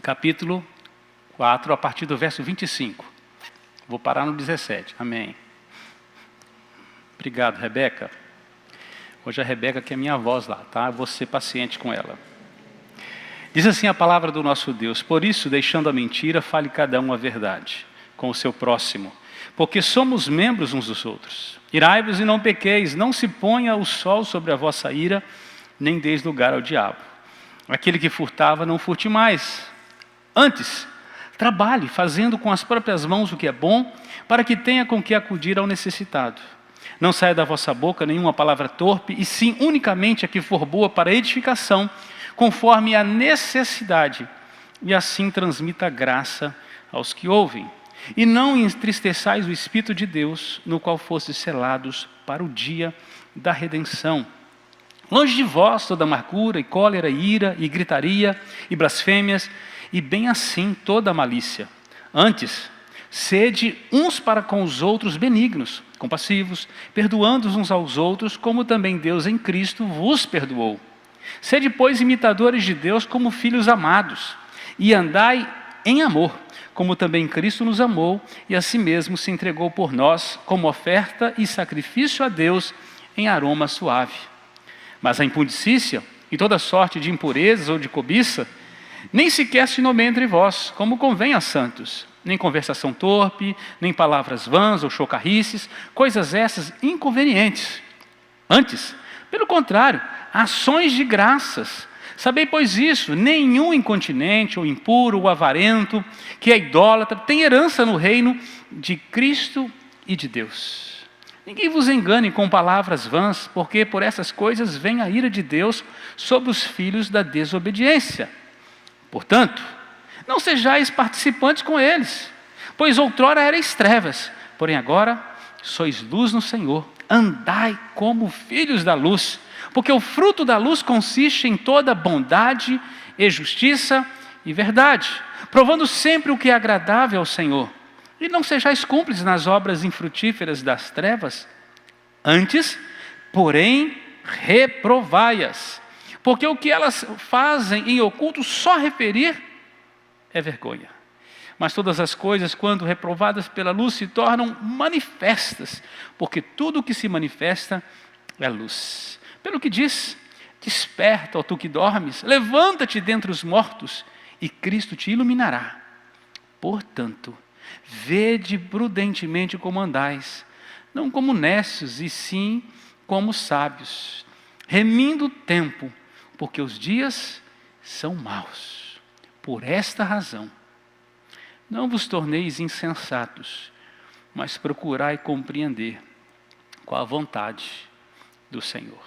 capítulo 4, a partir do verso 25. Vou parar no 17. Amém. Obrigado, Rebeca. Hoje a Rebeca que é minha voz lá, tá? Eu vou ser paciente com ela. Diz assim a palavra do nosso Deus: por isso, deixando a mentira, fale cada um a verdade com o seu próximo, porque somos membros uns dos outros. Irai-vos e não pequeis, não se ponha o sol sobre a vossa ira, nem deis lugar ao diabo. Aquele que furtava, não furte mais. Antes, trabalhe, fazendo com as próprias mãos o que é bom, para que tenha com que acudir ao necessitado. Não saia da vossa boca nenhuma palavra torpe, e sim unicamente a que for boa para edificação, conforme a necessidade, e assim transmita graça aos que ouvem. E não entristeçais o Espírito de Deus, no qual fostes selados para o dia da redenção. Longe de vós toda amargura, e cólera, e ira, e gritaria, e blasfêmias, e bem assim toda malícia. Antes, sede uns para com os outros benignos, compassivos, perdoando uns aos outros, como também Deus em Cristo vos perdoou. Sede, pois, imitadores de Deus como filhos amados, e andai em amor, como também Cristo nos amou, e a si mesmo se entregou por nós, como oferta e sacrifício a Deus, em aroma suave. Mas a impudicícia, e toda sorte de impurezas ou de cobiça, nem sequer se nomeia entre vós, como convém a santos, nem conversação torpe, nem palavras vãs ou chocarrices, coisas essas inconvenientes. Antes, pelo contrário, ações de graças. Sabei, pois, isso: nenhum incontinente, ou impuro, ou avarento, que é idólatra, tem herança no reino de Cristo e de Deus. Ninguém vos engane com palavras vãs, porque por essas coisas vem a ira de Deus sobre os filhos da desobediência. Portanto, não sejais participantes com eles, pois outrora erais trevas, porém agora sois luz no Senhor. Andai como filhos da luz, porque o fruto da luz consiste em toda bondade e justiça e verdade, provando sempre o que é agradável ao Senhor. E não sejais cúmplices nas obras infrutíferas das trevas, antes, porém, reprovai-as, porque o que elas fazem em oculto, só referir é vergonha. Mas todas as coisas, quando reprovadas pela luz, se tornam manifestas, porque tudo o que se manifesta é luz. Pelo que diz: desperta, ó tu que dormes, levanta-te dentre os mortos, e Cristo te iluminará. Portanto, vede prudentemente como andais, não como necios, e sim como sábios, remindo o tempo, porque os dias são maus. Por esta razão, não vos torneis insensatos, mas procurai compreender qual a vontade do Senhor.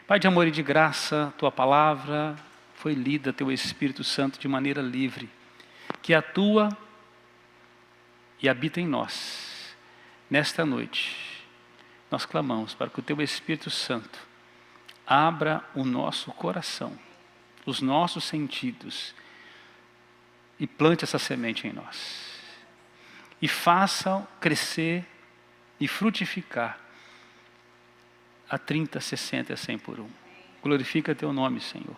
Pai de amor e de graça, Tua palavra foi lida, Teu Espírito Santo, de maneira livre, que atua e habita em nós. Nesta noite, nós clamamos para que o Teu Espírito Santo abra o nosso coração, os nossos sentidos, e plante essa semente em nós. E faça crescer e frutificar a 30, 60 e 100 por um. Glorifica Teu nome, Senhor.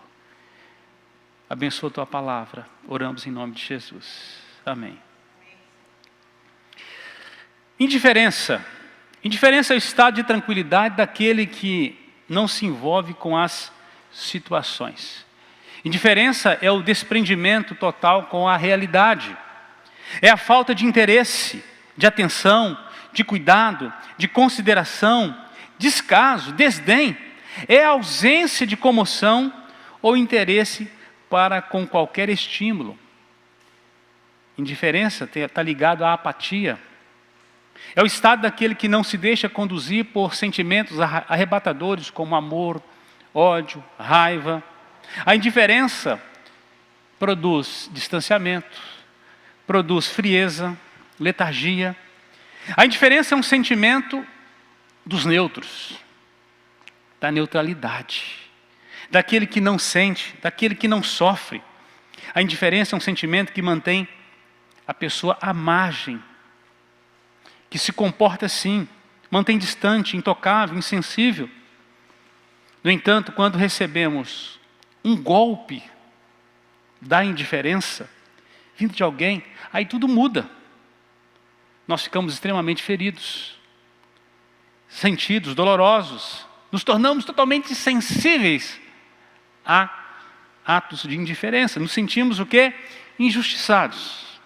Abençoa Tua palavra. Oramos em nome de Jesus. Amém. Indiferença. Indiferença é o estado de tranquilidade daquele que não se envolve com as situações. Indiferença é o desprendimento total com a realidade. É a falta de interesse, de atenção, de cuidado, de consideração, descaso, desdém. É a ausência de comoção ou interesse para com qualquer estímulo. Indiferença está ligado à apatia. É o estado daquele que não se deixa conduzir por sentimentos arrebatadores como amor, ódio, raiva. A indiferença produz distanciamento, produz frieza, letargia. A indiferença é um sentimento dos neutros, da neutralidade, daquele que não sente, daquele que não sofre. A indiferença é um sentimento que mantém a pessoa à margem, que se comporta assim, mantém distante, intocável, insensível. No entanto, quando recebemos um golpe da indiferença, vindo de alguém, aí tudo muda. Nós ficamos extremamente feridos, sentidos, dolorosos, nos tornamos totalmente sensíveis a atos de indiferença. Nos sentimos o quê? Injustiçados.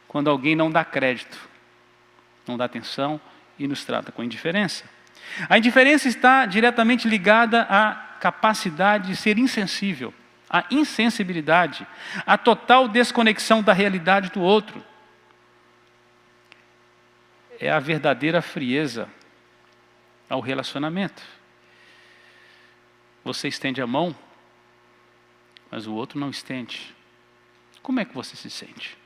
Quando alguém não dá crédito, não dá atenção e nos trata com indiferença. A indiferença está diretamente ligada à capacidade de ser insensível, à insensibilidade, à total desconexão da realidade do outro. É a verdadeira frieza ao relacionamento. Você estende a mão, mas o outro não estende. Como é que você se sente?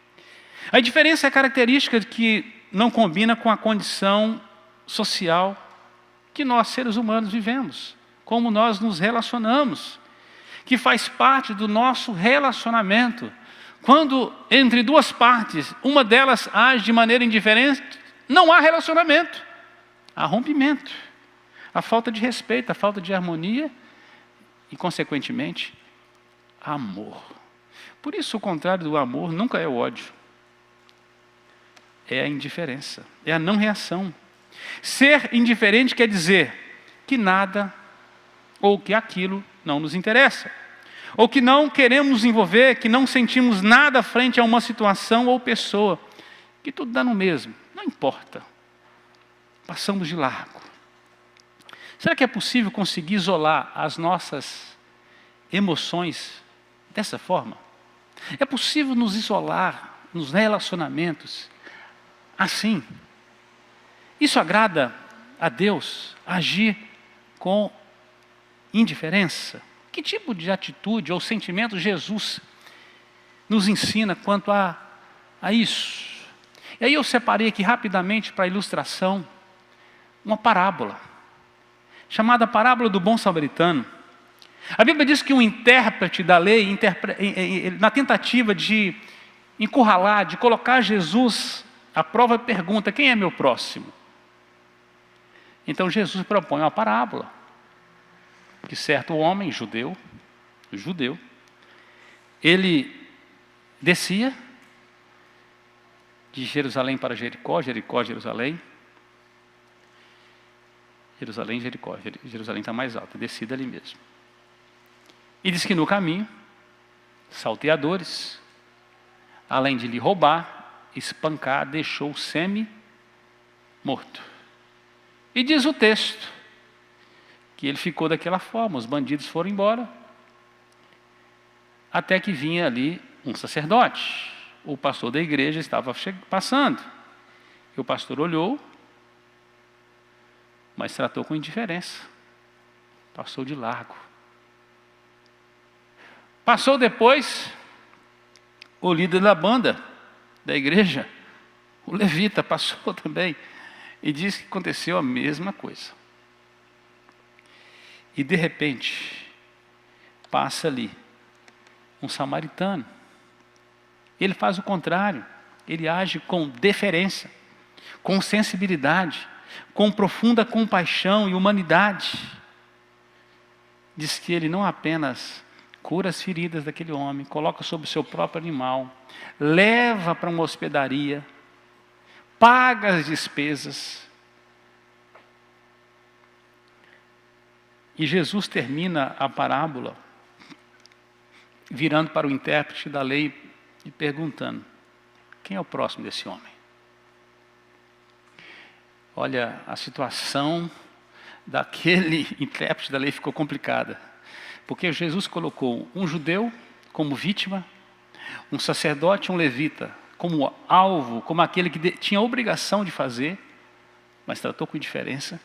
A indiferença é a característica que não combina com a condição social que nós, seres humanos, vivemos. Como nós nos relacionamos, que faz parte do nosso relacionamento. Quando entre duas partes, uma delas age de maneira indiferente, não há relacionamento, há rompimento, a falta de respeito, a falta de harmonia e, consequentemente, amor. Por isso, o contrário do amor nunca é o ódio, é a indiferença, é a não reação. Ser indiferente quer dizer que nada ou que aquilo não nos interessa, ou que não queremos nos envolver, que não sentimos nada frente a uma situação ou pessoa, que tudo dá no mesmo, não importa, passamos de largo. Será que é possível conseguir isolar as nossas emoções dessa forma? É possível nos isolar nos relacionamentos assim? Isso agrada a Deus, agir com indiferença? Que tipo de atitude ou sentimento Jesus nos ensina quanto a isso? E aí eu separei aqui rapidamente para ilustração uma parábola, chamada Parábola do Bom Samaritano. A Bíblia diz que um intérprete da lei, na tentativa de encurralar, de colocar Jesus à prova, pergunta: quem é meu próximo? Então Jesus propõe uma parábola, que certo homem, judeu, ele descia de Jerusalém para Jericó, Jerusalém, Jericó, Jerusalém está mais alto, descida ali mesmo. E diz que no caminho, salteadores, além de lhe roubar, espancar, deixou semi-morto. E diz o texto que ele ficou daquela forma, os bandidos foram embora, até que vinha ali um sacerdote. O pastor da igreja estava passando. E o pastor olhou, mas tratou com indiferença. Passou de largo. Passou depois o líder da banda da igreja, o levita, passou também. E diz que aconteceu a mesma coisa. E de repente, passa ali um samaritano. Ele faz o contrário. Ele age com deferência, com sensibilidade, com profunda compaixão e humanidade. Diz que ele não apenas cura as feridas daquele homem, coloca sobre o seu próprio animal, leva para uma hospedaria, paga as despesas. E Jesus termina a parábola virando para o intérprete da lei e perguntando: quem é o próximo desse homem? Olha, a situação daquele intérprete da lei ficou complicada, porque Jesus colocou um judeu como vítima, um sacerdote, um levita como alvo, como aquele que tinha a obrigação de fazer, mas tratou com indiferença.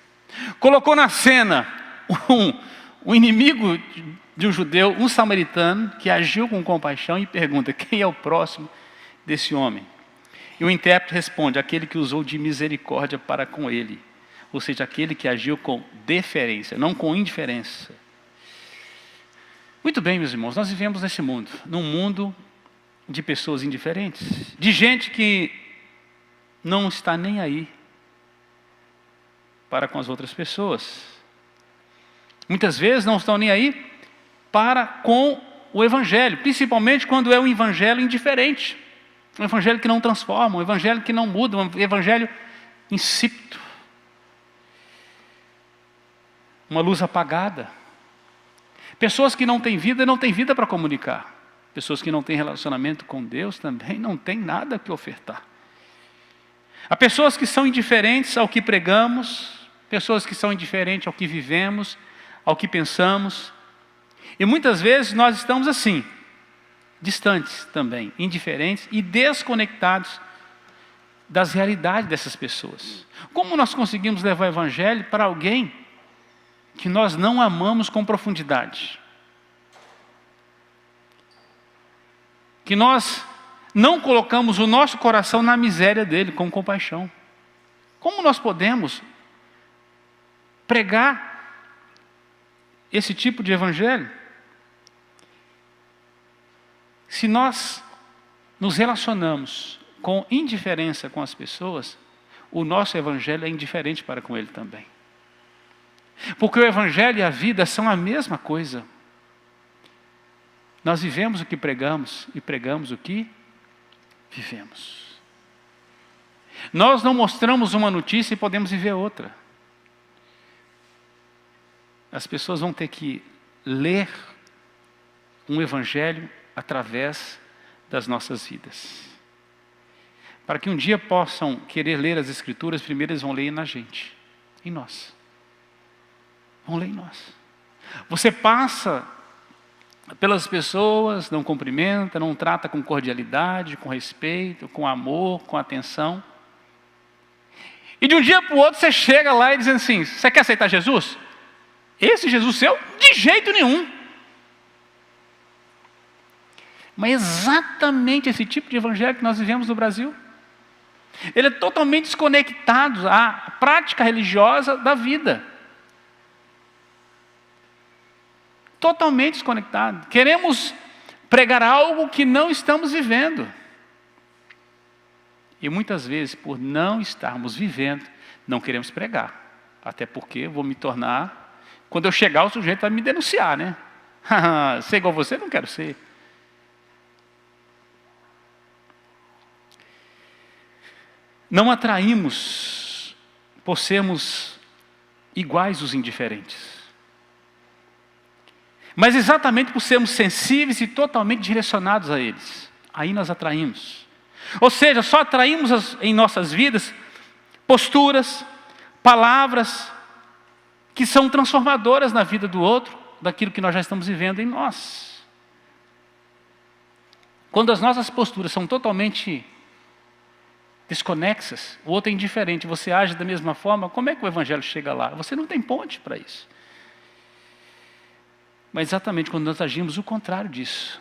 Colocou na cena um inimigo de um judeu, um samaritano, que agiu com compaixão e pergunta: quem é o próximo desse homem? E o intérprete responde: aquele que usou de misericórdia para com ele. Ou seja, aquele que agiu com deferência, não com indiferença. Muito bem, meus irmãos, nós vivemos nesse mundo, num mundo de pessoas indiferentes, de gente que não está nem aí para com as outras pessoas. Muitas vezes não estão nem aí para com o evangelho, principalmente quando é um evangelho indiferente, um evangelho que não transforma, um evangelho que não muda, um evangelho insípido, uma luz apagada. Pessoas que não têm vida para comunicar. Pessoas que não têm relacionamento com Deus também não têm nada que ofertar. Há pessoas que são indiferentes ao que pregamos, pessoas que são indiferentes ao que vivemos, ao que pensamos. E muitas vezes nós estamos assim, distantes também, indiferentes e desconectados das realidades dessas pessoas. Como nós conseguimos levar o evangelho para alguém que nós não amamos com profundidade? Que nós não colocamos o nosso coração na miséria dele, com compaixão. Como nós podemos pregar esse tipo de evangelho se nós nos relacionamos com indiferença com as pessoas? O nosso evangelho é indiferente para com ele também. Porque o evangelho e a vida são a mesma coisa. Nós vivemos o que pregamos e pregamos o que vivemos. Nós não mostramos uma notícia e podemos viver outra. As pessoas vão ter que ler um evangelho através das nossas vidas. Para que um dia possam querer ler as Escrituras, primeiro eles vão ler na gente, em nós. Vão ler em nós. Você passa pelas pessoas, não cumprimenta, não trata com cordialidade, com respeito, com amor, com atenção. E de um dia para o outro você chega lá e diz assim: você quer aceitar Jesus? Esse Jesus seu? De jeito nenhum. Mas é exatamente esse tipo de evangelho que nós vivemos no Brasil. Ele é totalmente desconectado à prática religiosa da vida. Totalmente desconectado. Queremos pregar algo que não estamos vivendo. E muitas vezes, por não estarmos vivendo, não queremos pregar. Até porque vou me tornar, quando eu chegar, o sujeito vai me denunciar, né? Ser igual você, não quero ser. Não atraímos por sermos iguais os indiferentes. Mas exatamente por sermos sensíveis e totalmente direcionados a eles. Aí nós atraímos. Ou seja, só atraímos em nossas vidas posturas, palavras que são transformadoras na vida do outro, daquilo que nós já estamos vivendo em nós. Quando as nossas posturas são totalmente desconexas, o outro é indiferente, você age da mesma forma, como é que o evangelho chega lá? Você não tem ponte para isso. Mas exatamente quando nós agimos o contrário disso,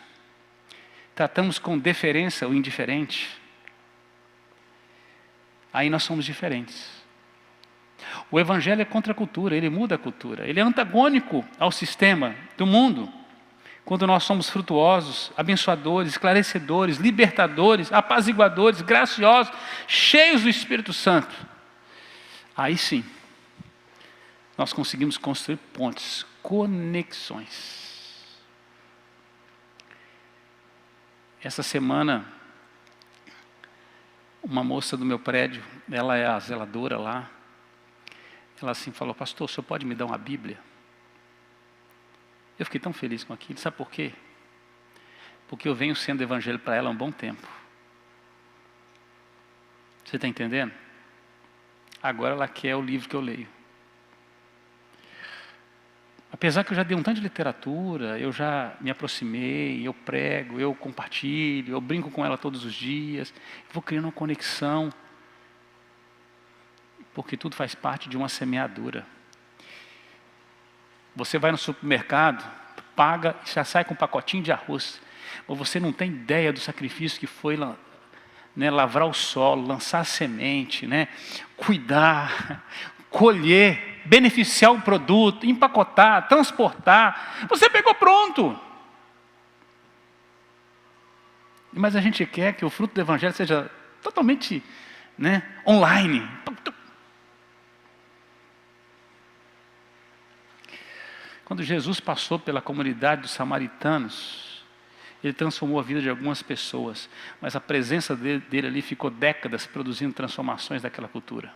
tratamos com deferência o indiferente, aí nós somos diferentes. O evangelho é contra a cultura, ele muda a cultura, ele é antagônico ao sistema do mundo. Quando nós somos frutuosos, abençoadores, esclarecedores, libertadores, apaziguadores, graciosos, cheios do Espírito Santo, aí sim, nós conseguimos construir pontes, conexões. Essa semana, uma moça do meu prédio, ela é a zeladora lá, ela assim falou: pastor, o senhor pode me dar uma Bíblia? Eu fiquei tão feliz com aquilo. Sabe por quê? Porque eu venho sendo evangelho para ela há um bom tempo. Você está entendendo? Agora ela quer o livro que eu leio. Apesar que eu já dei um tanto de literatura, eu já me aproximei, eu prego, eu compartilho, eu brinco com ela todos os dias, vou criando uma conexão, porque tudo faz parte de uma semeadura. Você vai no supermercado, paga e já sai com um pacotinho de arroz. Mas você não tem ideia do sacrifício que foi, né, lavrar o solo, lançar a semente, né, cuidar, colher, beneficiar o produto, empacotar, transportar. Você pegou pronto. Mas a gente quer que o fruto do evangelho seja totalmente, né, online. Quando Jesus passou pela comunidade dos samaritanos, Ele transformou a vida de algumas pessoas, mas a presença dele ali ficou décadas produzindo transformações daquela cultura.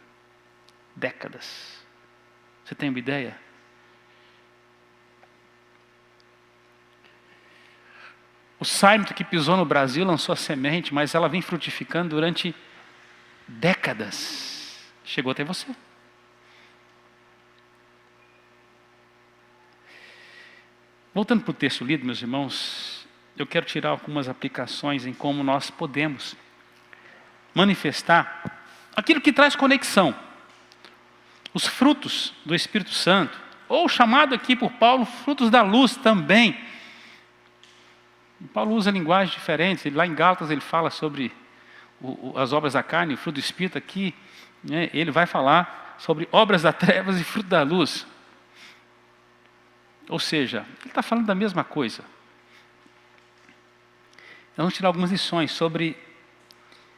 Décadas. Você tem uma ideia? O Simon que pisou no Brasil lançou a semente, mas ela vem frutificando durante décadas. Chegou até você. Voltando para o texto lido, meus irmãos, eu quero tirar algumas aplicações em como nós podemos manifestar aquilo que traz conexão. Os frutos do Espírito Santo, ou chamado aqui por Paulo, frutos da luz também. Paulo usa linguagens diferentes. Lá em Gálatas ele fala sobre as obras da carne, o fruto do Espírito. Aqui, né, ele vai falar sobre obras das trevas e fruto da luz. Ou seja, ele está falando da mesma coisa. Vamos tirar algumas lições sobre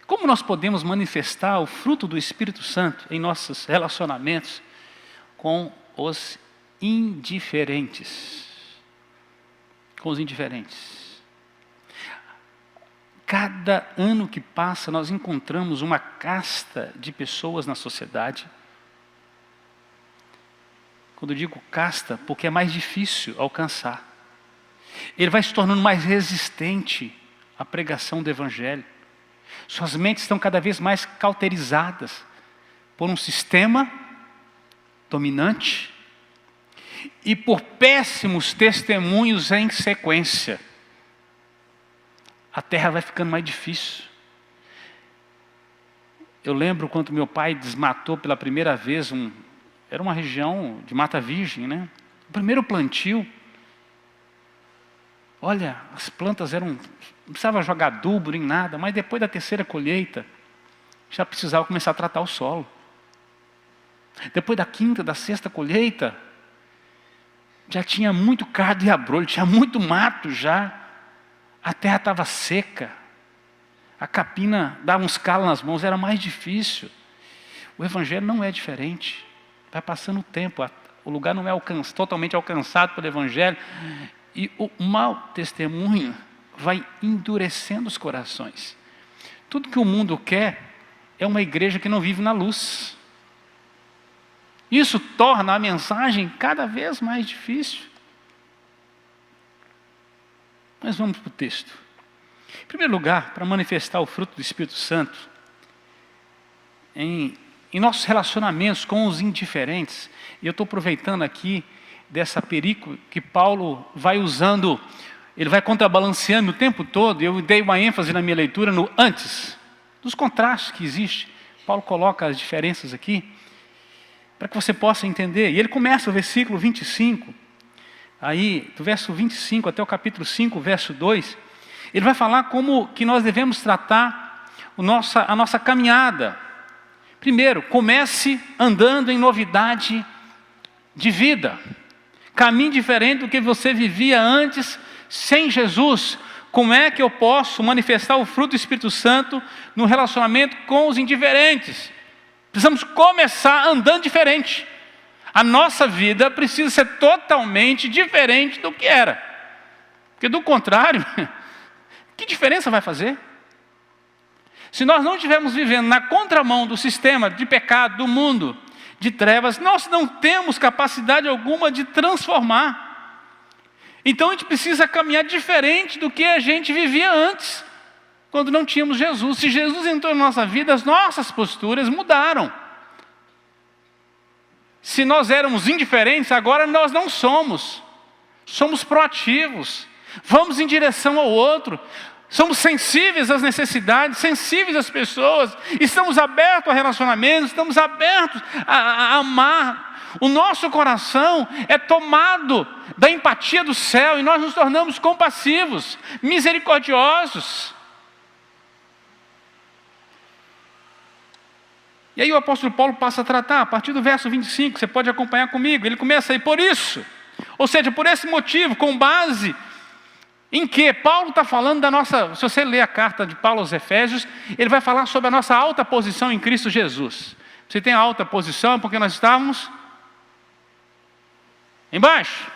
como nós podemos manifestar o fruto do Espírito Santo em nossos relacionamentos com os indiferentes. Com os indiferentes. Cada ano que passa, nós encontramos uma casta de pessoas na sociedade. Quando eu digo casta, porque é mais difícil alcançar. Ele vai se tornando mais resistente à pregação do Evangelho. Suas mentes estão cada vez mais cauterizadas por um sistema dominante e por péssimos testemunhos em sequência. A terra vai ficando mais difícil. Eu lembro quando meu pai desmatou pela primeira vez, era uma região de mata virgem, né? O primeiro plantio, olha, as plantas não precisava jogar adubo nem nada, mas depois da terceira colheita, já precisava começar a tratar o solo. Depois da quinta, da sexta colheita, já tinha muito cardo e abrolho, tinha muito mato já. A terra estava seca, a capina dava uns calos nas mãos, era mais difícil. O Evangelho não é diferente. Vai passando o tempo, o lugar não é totalmente alcançado pelo Evangelho, e o mau testemunho vai endurecendo os corações. Tudo que o mundo quer é uma igreja que não vive na luz. Isso torna a mensagem cada vez mais difícil. Mas vamos para o texto. Em primeiro lugar, para manifestar o fruto do Espírito Santo, em nossos relacionamentos com os indiferentes, e eu estou aproveitando aqui dessa perícola que Paulo vai usando, ele vai contrabalanceando o tempo todo. Eu dei uma ênfase na minha leitura no antes, dos contrastes que existem. Paulo coloca as diferenças aqui, para que você possa entender. E ele começa o versículo 25, aí, do verso 25 até o capítulo 5, verso 2, ele vai falar como que nós devemos tratar a nossa caminhada. Primeiro, comece andando em novidade de vida. Caminho diferente do que você vivia antes, sem Jesus. Como é que eu posso manifestar o fruto do Espírito Santo no relacionamento com os indiferentes? Precisamos começar andando diferente. A nossa vida precisa ser totalmente diferente do que era. Porque do contrário, que diferença vai fazer? Se nós não estivermos vivendo na contramão do sistema de pecado, do mundo, de trevas, nós não temos capacidade alguma de transformar. Então a gente precisa caminhar diferente do que a gente vivia antes, quando não tínhamos Jesus. Se Jesus entrou na nossa vida, as nossas posturas mudaram. Se nós éramos indiferentes, agora nós não somos. Somos proativos. Vamos em direção ao outro. Somos sensíveis às necessidades, sensíveis às pessoas. Estamos abertos a relacionamentos, estamos abertos a amar. O nosso coração é tomado da empatia do céu e nós nos tornamos compassivos, misericordiosos. E aí o apóstolo Paulo passa a tratar, a partir do verso 25, você pode acompanhar comigo. Ele começa aí, por isso, ou seja, por esse motivo, com base em que Paulo está falando da nossa, se você ler a carta de Paulo aos Efésios, ele vai falar sobre a nossa alta posição em Cristo Jesus. Você tem a alta posição porque nós estávamos embaixo.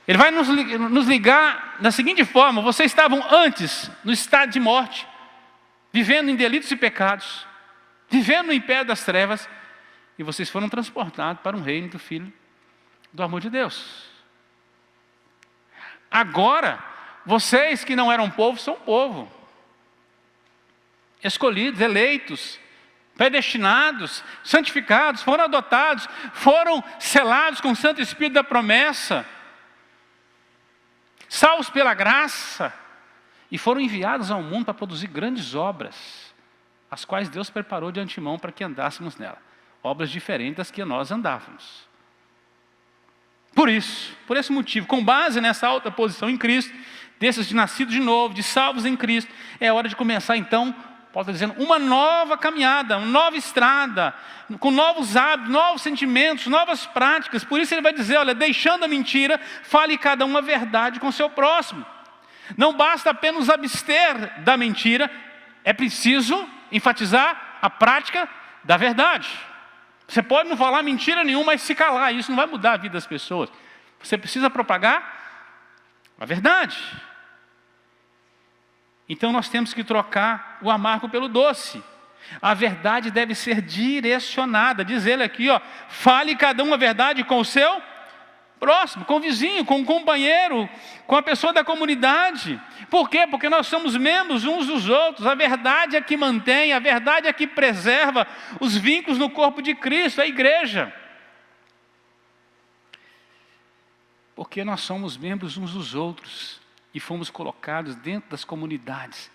Ele vai nos ligar da seguinte forma: vocês estavam antes no estado de morte, vivendo em delitos e pecados, vivendo no império das trevas, e vocês foram transportados para um reino do Filho do amor de Deus. Agora, vocês que não eram povo, são povo. Escolhidos, eleitos, predestinados, santificados, foram adotados, foram selados com o Santo Espírito da promessa, salvos pela graça, e foram enviados ao mundo para produzir grandes obras, as quais Deus preparou de antemão para que andássemos nela. Obras diferentes das que nós andávamos. Por isso, por esse motivo, com base nessa alta posição em Cristo, desses de nascidos de novo, de salvos em Cristo, é hora de começar então, Paulo está dizendo, uma nova caminhada, uma nova estrada, com novos hábitos, novos sentimentos, novas práticas. Por isso ele vai dizer, olha, deixando a mentira, fale cada um a verdade com o seu próximo. Não basta apenas abster da mentira, é preciso enfatizar a prática da verdade. Você pode não falar mentira nenhuma, mas se calar, isso não vai mudar a vida das pessoas. Você precisa propagar a verdade. Então nós temos que trocar o amargo pelo doce. A verdade deve ser direcionada. Diz ele aqui, ó, fale cada um a verdade com o seu próximo, com o vizinho, com o companheiro, com a pessoa da comunidade. Por quê? Porque nós somos membros uns dos outros. A verdade é que mantém, a verdade é que preserva os vínculos no corpo de Cristo, a igreja. Porque nós somos membros uns dos outros e fomos colocados dentro das comunidades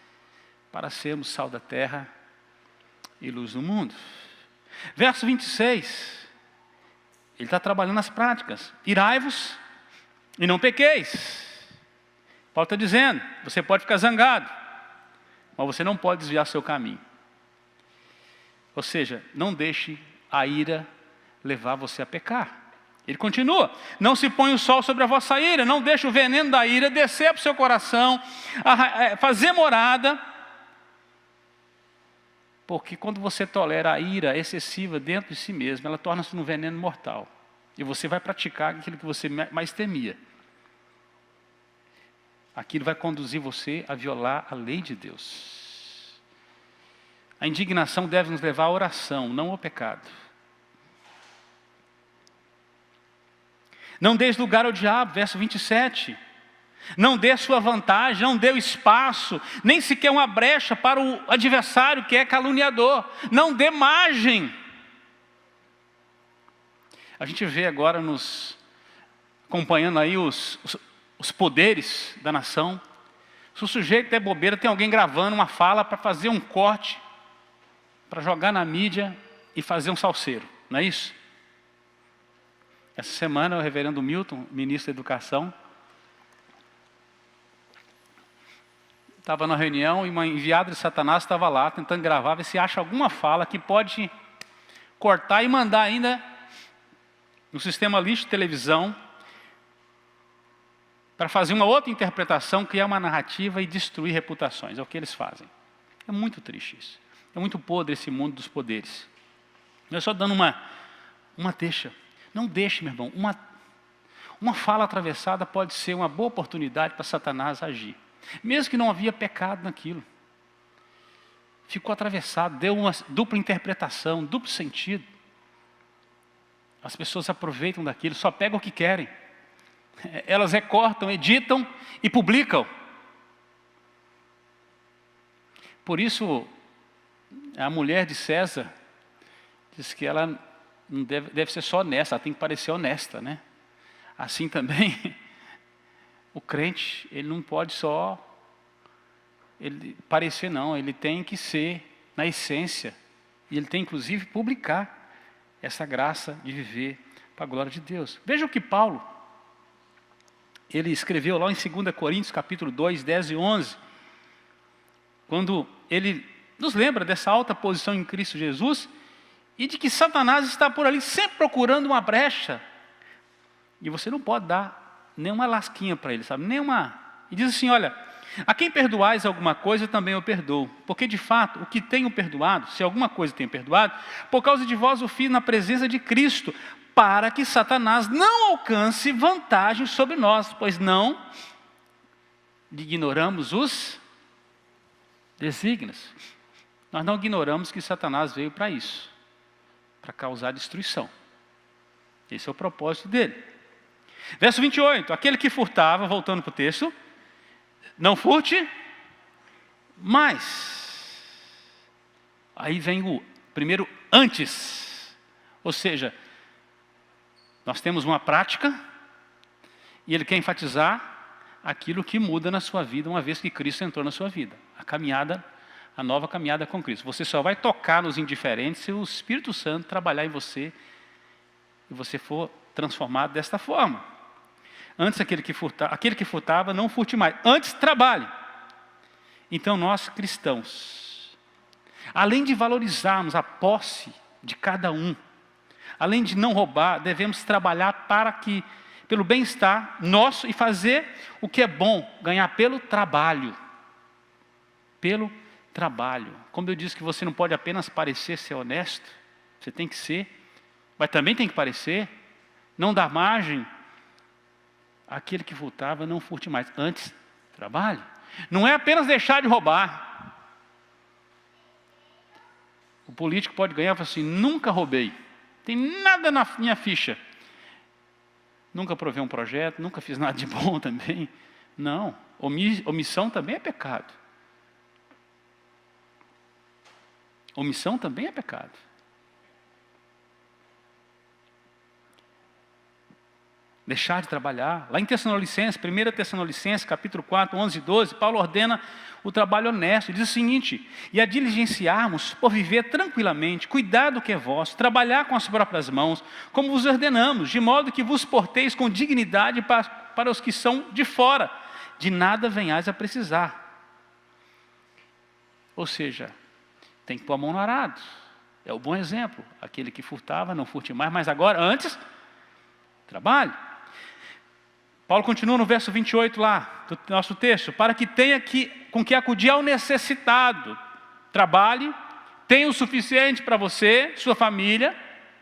para sermos sal da terra e luz do mundo. Verso 26, ele está trabalhando as práticas. Irai-vos e não pequeis. Paulo está dizendo, você pode ficar zangado, mas você não pode desviar seu caminho. Ou seja, não deixe a ira levar você a pecar. Ele continua, não se põe o sol sobre a vossa ira, não deixe o veneno da ira descer para o seu coração, fazer morada. Porque quando você tolera a ira excessiva dentro de si mesmo, ela torna-se um veneno mortal. E você vai praticar aquilo que você mais temia. Aquilo vai conduzir você a violar a lei de Deus. A indignação deve nos levar à oração, não ao pecado. Não dê lugar ao diabo, verso 27. Não dê sua vantagem, não dê o espaço, nem sequer uma brecha para o adversário que é caluniador. Não dê margem. A gente vê agora acompanhando aí os poderes da nação. Se o sujeito é bobeira, tem alguém gravando uma fala para fazer um corte, para jogar na mídia e fazer um salseiro, não é isso? Essa semana o reverendo Milton, ministro da Educação, estava na reunião e uma enviada de Satanás estava lá tentando gravar, ver se acha alguma fala que pode cortar e mandar ainda no sistema lixo de televisão para fazer uma outra interpretação, criar uma narrativa e destruir reputações. É o que eles fazem. É muito triste isso. É muito podre esse mundo dos poderes. Eu só dando uma deixa. Não deixe, meu irmão, uma fala atravessada pode ser uma boa oportunidade para Satanás agir. Mesmo que não havia pecado naquilo. Ficou atravessado, deu uma dupla interpretação, duplo sentido. As pessoas aproveitam daquilo, só pegam o que querem. Elas recortam, editam e publicam. Por isso, a mulher de César diz que ela não deve ser só honesta, ela tem que parecer honesta, né? Assim também, o crente, ele não pode só parecer não, ele tem que ser na essência, e ele tem inclusive publicar essa graça de viver para a glória de Deus. Veja o que Paulo, ele escreveu lá em 2 Coríntios, capítulo 2, 10 e 11, quando ele nos lembra dessa alta posição em Cristo Jesus, e de que Satanás está por ali sempre procurando uma brecha. E você não pode dar nenhuma lasquinha para ele, sabe? Nenhuma. E diz assim, olha, a quem perdoais alguma coisa, também eu perdoo. Porque de fato, o que tenho perdoado, se alguma coisa tenho perdoado, por causa de vós o fiz na presença de Cristo, para que Satanás não alcance vantagem sobre nós, pois não ignoramos os desígnios. Nós não ignoramos que Satanás veio para isso, para causar destruição. Esse é o propósito dele. Verso 28, aquele que furtava, voltando para o texto, não furte mais. Aí vem o primeiro antes. Ou seja, nós temos uma prática e ele quer enfatizar aquilo que muda na sua vida uma vez que Cristo entrou na sua vida. A nova caminhada com Cristo. Você só vai tocar nos indiferentes se o Espírito Santo trabalhar em você e você for transformado desta forma. Antes aquele que furtava, não furte mais. Antes trabalhe. Então nós cristãos, além de valorizarmos a posse de cada um, além de não roubar, devemos trabalhar pelo bem-estar nosso e fazer o que é bom, ganhar pelo trabalho. Pelo trabalho. Como eu disse que você não pode apenas parecer ser honesto, você tem que ser, mas também tem que parecer, não dar margem. Aquele que furtava, não furte mais. Antes, trabalhe. Não é apenas deixar de roubar. O político pode ganhar e falar assim, nunca roubei. Tem nada na minha ficha. Nunca provei um projeto, nunca fiz nada de bom também. Não, omissão também é pecado. Omissão também é pecado. Deixar de trabalhar. Lá em Tessalonicenses, 1 Tessalonicenses, capítulo 4, 11 e 12, Paulo ordena o trabalho honesto. Diz o seguinte, e a diligenciarmos por viver tranquilamente, cuidar do que é vosso, trabalhar com as próprias mãos, como vos ordenamos, de modo que vos porteis com dignidade para os que são de fora, de nada venhais a precisar. Ou seja, tem que pôr a mão no arado. É o bom exemplo. Aquele que furtava, não furte mais, mas agora, antes, trabalhe. Paulo continua no verso 28 lá, do nosso texto, para que tenha com que acudir ao necessitado. Trabalhe, tenha o suficiente para você, sua família,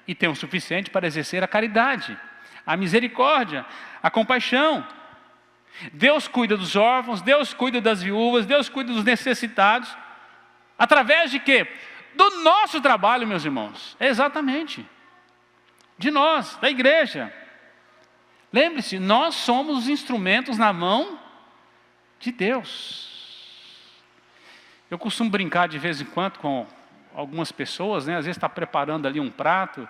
e tenha o suficiente para exercer a caridade, a misericórdia, a compaixão. Deus cuida dos órfãos, Deus cuida das viúvas, Deus cuida dos necessitados. Através de quê? Do nosso trabalho, meus irmãos. Exatamente. De nós, da igreja. Lembre-se, nós somos os instrumentos na mão de Deus. Eu costumo brincar de vez em quando com algumas pessoas, né? Às vezes está preparando ali um prato,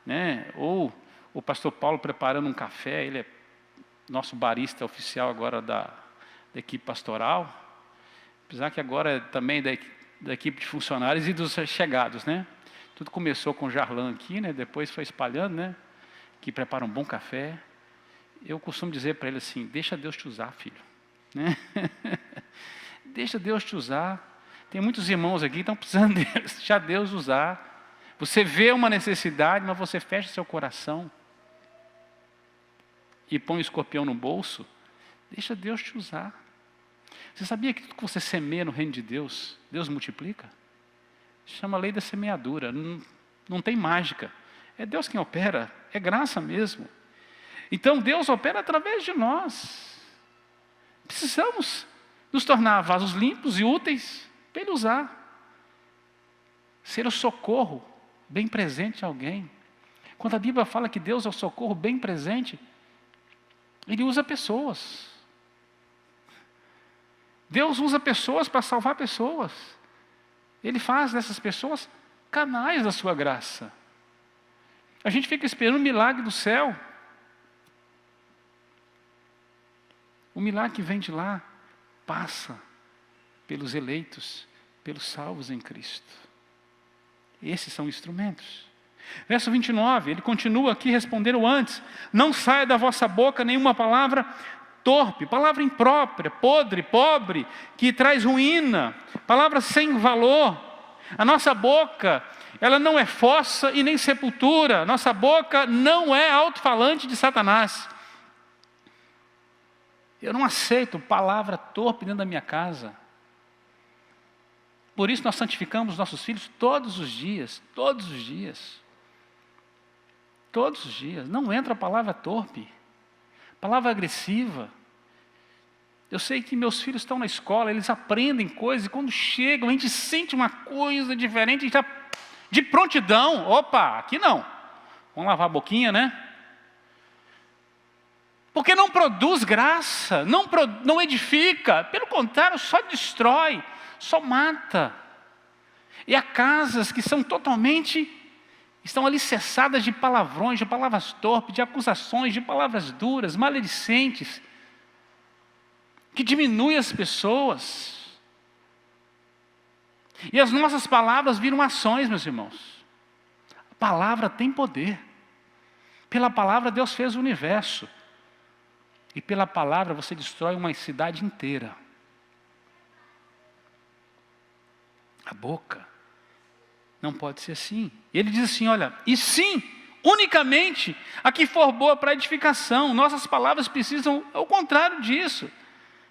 né? Ou o pastor Paulo preparando um café, ele é nosso barista oficial agora da equipe pastoral. Apesar que agora é também da equipe de funcionários e dos chegados, né? Tudo começou com o Jarlan aqui, né? Depois foi espalhando, né? Que prepara um bom café. Eu costumo dizer para ele assim, deixa Deus te usar, filho. Né? Deixa Deus te usar. Tem muitos irmãos aqui que estão precisando deixar Deus usar. Você vê uma necessidade, mas você fecha seu coração e põe o escorpião no bolso. Deixa Deus te usar. Você sabia que tudo que você semeia no reino de Deus, Deus multiplica? Chama a lei da semeadura. Não tem mágica. É Deus quem opera. É graça mesmo. Então Deus opera através de nós. Precisamos nos tornar vasos limpos e úteis para Ele usar. Ser o socorro bem presente a alguém. Quando a Bíblia fala que Deus é o socorro bem presente, Ele usa pessoas. Deus usa pessoas para salvar pessoas. Ele faz dessas pessoas canais da sua graça. A gente fica esperando o milagre do céu. O milagre que vem de lá passa pelos eleitos, pelos salvos em Cristo. Esses são instrumentos. Verso 29, ele continua aqui respondendo antes. Não saia da vossa boca nenhuma palavra torpe, palavra imprópria, podre, pobre, que traz ruína, palavra sem valor. A nossa boca, ela não é fossa e nem sepultura. Nossa boca não é alto-falante de Satanás. Eu não aceito palavra torpe dentro da minha casa. Por isso nós santificamos nossos filhos todos os dias, todos os dias. Todos os dias. Não entra a palavra torpe, palavra agressiva. Eu sei que meus filhos estão na escola, eles aprendem coisas, e quando chegam, a gente sente uma coisa diferente, a gente já, de prontidão, opa, aqui não. Vamos lavar a boquinha, né? Porque não produz graça, não edifica, pelo contrário, só destrói, só mata. E há casas que estão alicerçadas de palavrões, de palavras torpes, de acusações, de palavras duras, maledicentes, que diminui as pessoas. E as nossas palavras viram ações, meus irmãos. A palavra tem poder. Pela palavra Deus fez o universo. E pela palavra você destrói uma cidade inteira. A boca não pode ser assim. Ele diz assim, olha, e sim, unicamente a que for boa para edificação. Nossas palavras precisam, ao contrário disso,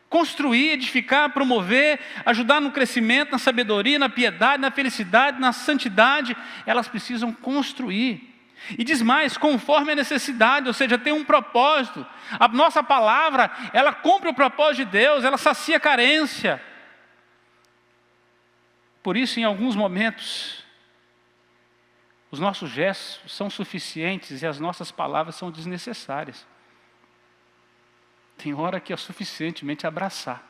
construir, edificar, promover, ajudar no crescimento, na sabedoria, na piedade, na felicidade, na santidade. Elas precisam construir. E diz mais, conforme a necessidade, ou seja, tem um propósito. A nossa palavra, ela cumpre o propósito de Deus, ela sacia a carência. Por isso, em alguns momentos, os nossos gestos são suficientes e as nossas palavras são desnecessárias. Tem hora que é suficientemente abraçar.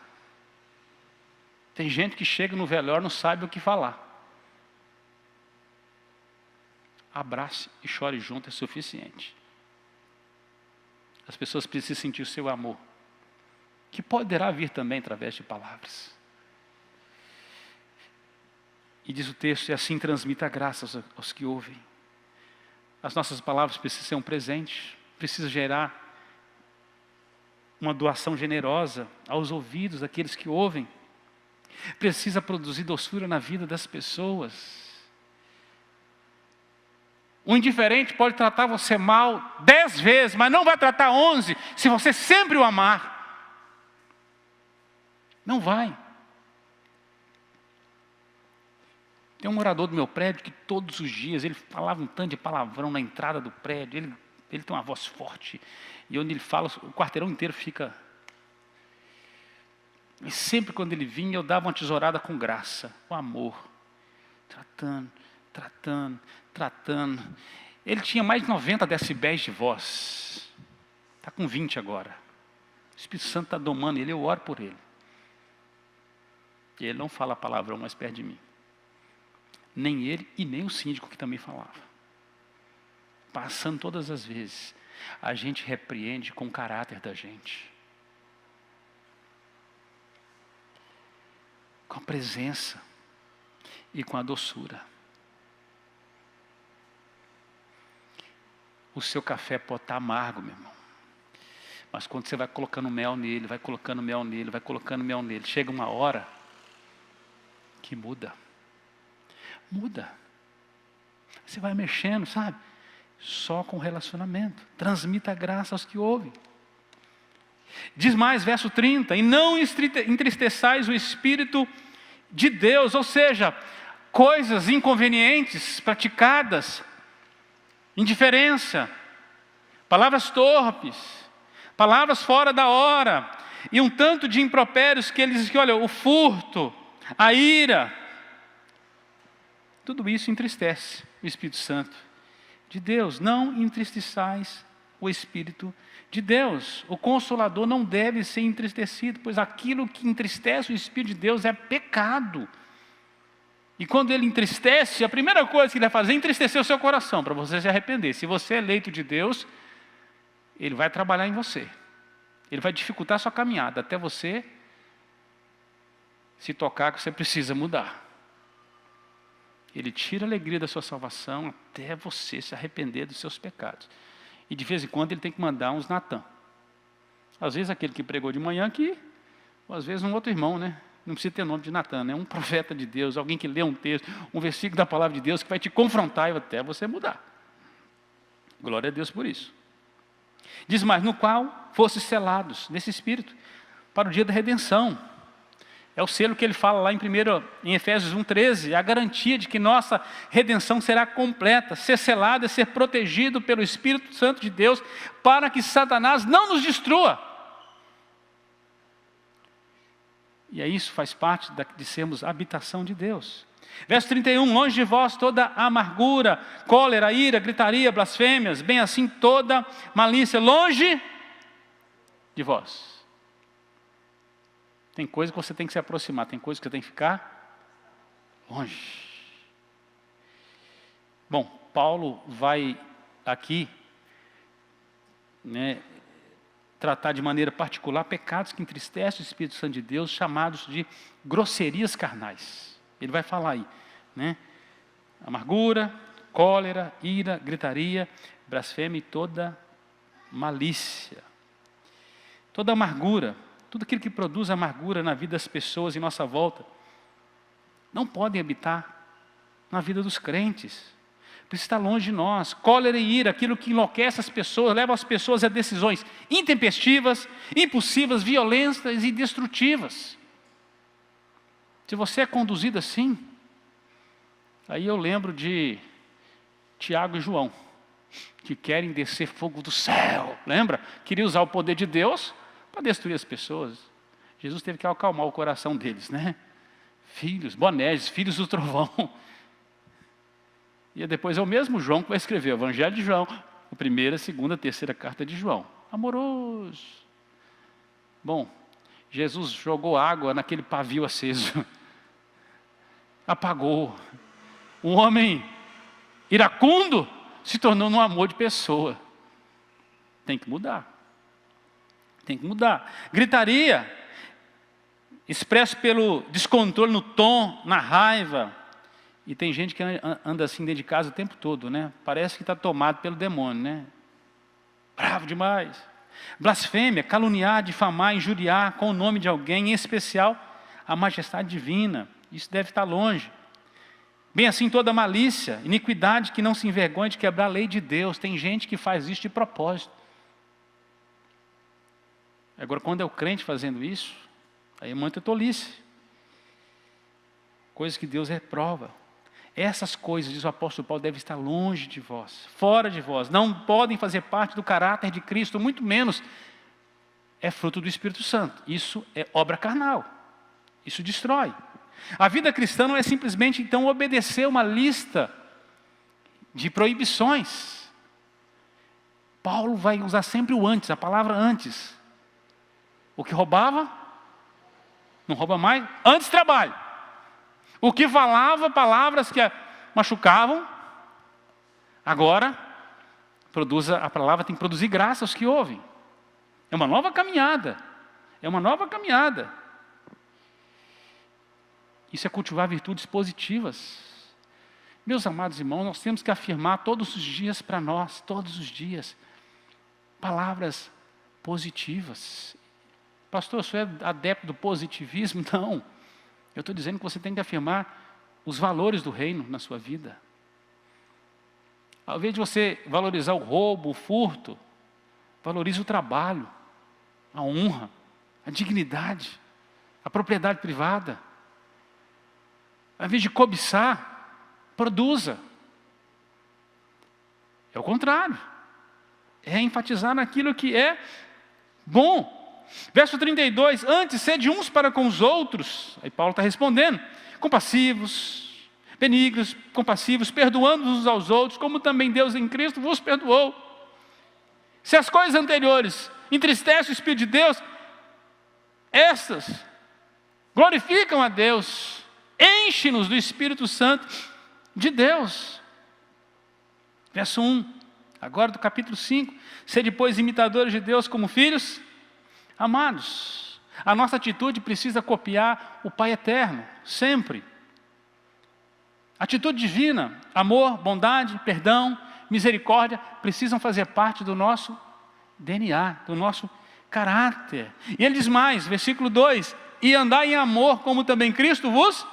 Tem gente que chega no velório e não sabe o que falar. Abrace e chore junto é suficiente. As pessoas precisam sentir o seu amor, que poderá vir também através de palavras. E diz o texto, e assim transmita a graça aos que ouvem. As nossas palavras precisam ser um presente, precisam gerar uma doação generosa aos ouvidos daqueles que ouvem. Precisa produzir doçura na vida das pessoas. O indiferente pode tratar você mal 10 vezes, mas não vai tratar 11, se você sempre o amar. Não vai. Tem um morador do meu prédio que todos os dias, ele falava um tanto de palavrão na entrada do prédio, ele tem uma voz forte, e onde ele fala, o quarteirão inteiro fica... E sempre quando ele vinha, eu dava uma tesourada com graça, com amor, tratando. Ele tinha mais de 90 decibéis de voz, está com 20 agora. O Espírito Santo está domando ele, eu oro por ele. E ele não fala palavrão mais perto de mim. Nem ele e nem o síndico que também falava. Passando todas as vezes, a gente repreende com o caráter da gente. Com a presença e com a doçura. O seu café pode estar amargo, meu irmão. Mas quando você vai colocando mel nele, chega uma hora que muda. Você vai mexendo, sabe? Só com relacionamento. Transmita a graça aos que ouvem. Diz mais, verso 30, e não entristeçais o Espírito de Deus, ou seja, coisas inconvenientes, praticadas, indiferença, palavras torpes, palavras fora da hora, e um tanto de impropérios que ele diz que, olha, o furto, a ira, tudo isso entristece o Espírito Santo de Deus. Não entristeçais o Espírito de Deus. O Consolador não deve ser entristecido, pois aquilo que entristece o Espírito de Deus é pecado. E quando ele entristece, a primeira coisa que ele vai fazer é entristecer o seu coração, para você se arrepender. Se você é eleito de Deus, ele vai trabalhar em você. Ele vai dificultar a sua caminhada, até você se tocar que você precisa mudar. Ele tira a alegria da sua salvação até você se arrepender dos seus pecados. E de vez em quando ele tem que mandar uns Natan. Às vezes aquele que pregou de manhã aqui, ou às vezes um outro irmão, né? Não precisa ter nome de Natan, né? Um profeta de Deus, alguém que lê um texto, um versículo da palavra de Deus que vai te confrontar e até você mudar. Glória a Deus por isso. Diz mais, no qual fostes selados nesse Espírito para o dia da redenção. É o selo que ele fala lá em Efésios 1,13, a garantia de que nossa redenção será completa. Ser selado é ser protegido pelo Espírito Santo de Deus, para que Satanás não nos destrua. E aí isso faz parte de sermos habitação de Deus. Verso 31, longe de vós toda amargura, cólera, ira, gritaria, blasfêmias, bem assim toda malícia, longe de vós. Tem coisa que você tem que se aproximar, tem coisa que você tem que ficar longe. Bom, Paulo vai aqui, tratar de maneira particular pecados que entristecem o Espírito Santo de Deus, chamados de grosserias carnais. Ele vai falar aí, amargura, cólera, ira, gritaria, blasfêmia e toda malícia. Toda amargura, tudo aquilo que produz amargura na vida das pessoas em nossa volta, não podem habitar na vida dos crentes. Precisa estar longe de nós. Cólera e ira, aquilo que enlouquece as pessoas, leva as pessoas a decisões intempestivas, impulsivas, violentas e destrutivas. Se você é conduzido assim, aí eu lembro de Tiago e João, que querem descer fogo do céu. Lembra? Queria usar o poder de Deus para destruir as pessoas. Jesus teve que acalmar o coração deles, Filhos, Boanerges, filhos do trovão. E depois é o mesmo João que vai escrever o Evangelho de João, a primeira, segunda, terceira carta de João. Amoroso. Bom, Jesus jogou água naquele pavio aceso. Apagou. Um homem iracundo se tornou um amor de pessoa. Tem que mudar. Tem que mudar. Gritaria, expresso pelo descontrole no tom, na raiva. E tem gente que anda assim dentro de casa o tempo todo, Parece que está tomado pelo demônio, Bravo demais. Blasfêmia, caluniar, difamar, injuriar com o nome de alguém, em especial a majestade divina. Isso deve estar longe. Bem assim toda malícia, iniquidade que não se envergonha de quebrar a lei de Deus. Tem gente que faz isso de propósito. Agora, quando é o crente fazendo isso, aí é muita tolice. Coisas que Deus reprova. Essas coisas, diz o apóstolo Paulo, devem estar longe de vós, fora de vós. Não podem fazer parte do caráter de Cristo, muito menos é fruto do Espírito Santo. Isso é obra carnal. Isso destrói. A vida cristã não é simplesmente, então, obedecer uma lista de proibições. Paulo vai usar sempre o antes, a palavra antes. O que roubava, não rouba mais, antes trabalho. O que falava palavras que machucavam, agora a palavra tem que produzir graça aos que ouvem. É uma nova caminhada. É uma nova caminhada. Isso é cultivar virtudes positivas. Meus amados irmãos, nós temos que afirmar todos os dias para nós, todos os dias, palavras positivas. Pastor, o senhor é adepto do positivismo? Não. Eu estou dizendo que você tem que afirmar os valores do reino na sua vida. Ao invés de você valorizar o roubo, o furto, valorize o trabalho, a honra, a dignidade, a propriedade privada. Ao invés de cobiçar, produza. É o contrário. É enfatizar naquilo que é bom. Verso 32, antes sede uns para com os outros, aí Paulo está respondendo, compassivos, benignos, compassivos, perdoando uns aos outros, como também Deus em Cristo vos perdoou. Se as coisas anteriores entristecem o Espírito de Deus, estas glorificam a Deus, enche-nos do Espírito Santo de Deus. Verso 1, agora do capítulo 5, sede pois imitadores de Deus como filhos amados. A nossa atitude precisa copiar o Pai eterno, sempre. Atitude divina, amor, bondade, perdão, misericórdia, precisam fazer parte do nosso DNA, do nosso caráter. E ele diz mais, versículo 2, e andai em amor, como também Cristo vos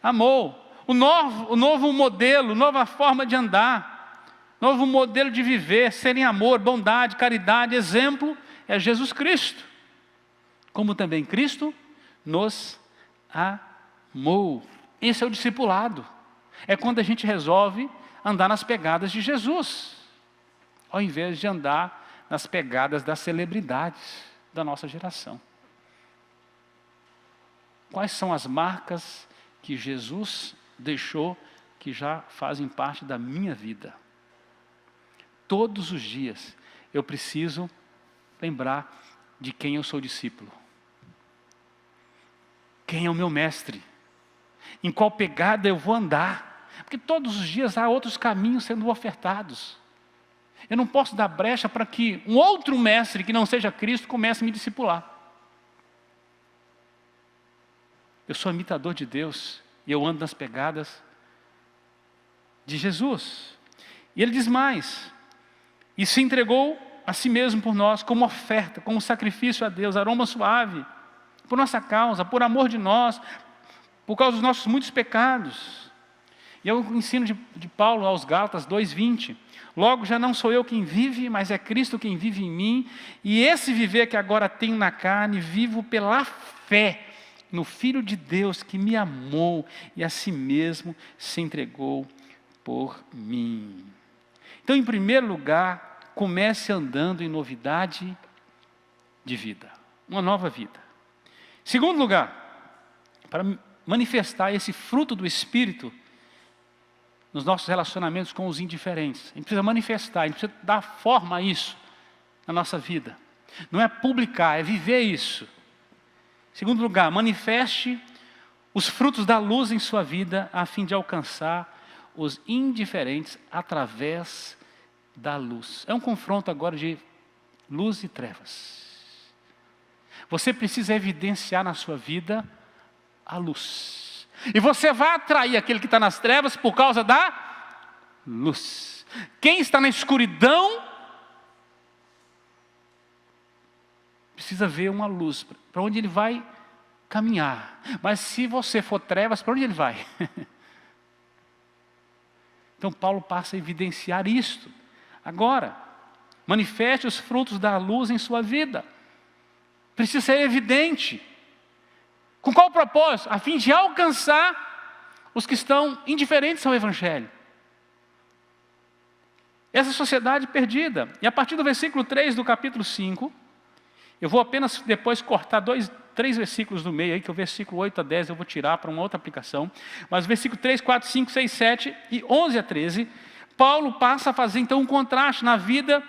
amou. O novo modelo, nova forma de andar, novo modelo de viver, ser em amor, bondade, caridade, exemplo, é Jesus Cristo. Como também Cristo nos amou. Esse é o discipulado. É quando a gente resolve andar nas pegadas de Jesus, ao invés de andar nas pegadas das celebridades da nossa geração. Quais são as marcas que Jesus deixou que já fazem parte da minha vida? Todos os dias eu preciso lembrar de quem eu sou discípulo. Quem é o meu mestre? Em qual pegada eu vou andar? Porque todos os dias há outros caminhos sendo ofertados. Eu não posso dar brecha para que um outro mestre que não seja Cristo comece a me discipular. Eu sou imitador de Deus e eu ando nas pegadas de Jesus. E ele diz mais: e se entregou a si mesmo por nós, como oferta, como sacrifício a Deus, aroma suave, por nossa causa, por amor de nós, por causa dos nossos muitos pecados. E eu ensino de Paulo aos Gálatas 2:20. Logo já não sou eu quem vive, mas é Cristo quem vive em mim. E esse viver que agora tenho na carne, vivo pela fé no Filho de Deus que me amou e a si mesmo se entregou por mim. Então, em primeiro lugar, comece andando em novidade de vida, uma nova vida. Segundo lugar, para manifestar esse fruto do Espírito nos nossos relacionamentos com os indiferentes, a gente precisa manifestar, a gente precisa dar forma a isso na nossa vida. Não é publicar, é viver isso. Segundo lugar, manifeste os frutos da luz em sua vida a fim de alcançar os indiferentes através da luz. É um confronto agora de luz e trevas. Você precisa evidenciar na sua vida a luz. E você vai atrair aquele que está nas trevas por causa da luz. Quem está na escuridão precisa ver uma luz, para onde ele vai caminhar. Mas se você for trevas, para onde ele vai? Então Paulo passa a evidenciar isto. Agora, manifeste os frutos da luz em sua vida. Precisa ser evidente. Com qual propósito? A fim de alcançar os que estão indiferentes ao Evangelho. Essa sociedade perdida. E a partir do versículo 3 do capítulo 5, eu vou apenas depois cortar 3 versículos do meio aí, que o versículo 8 a 10 eu vou tirar para uma outra aplicação. Mas o versículo 3, 4, 5, 6, 7 e 11 a 13, Paulo passa a fazer então um contraste na vida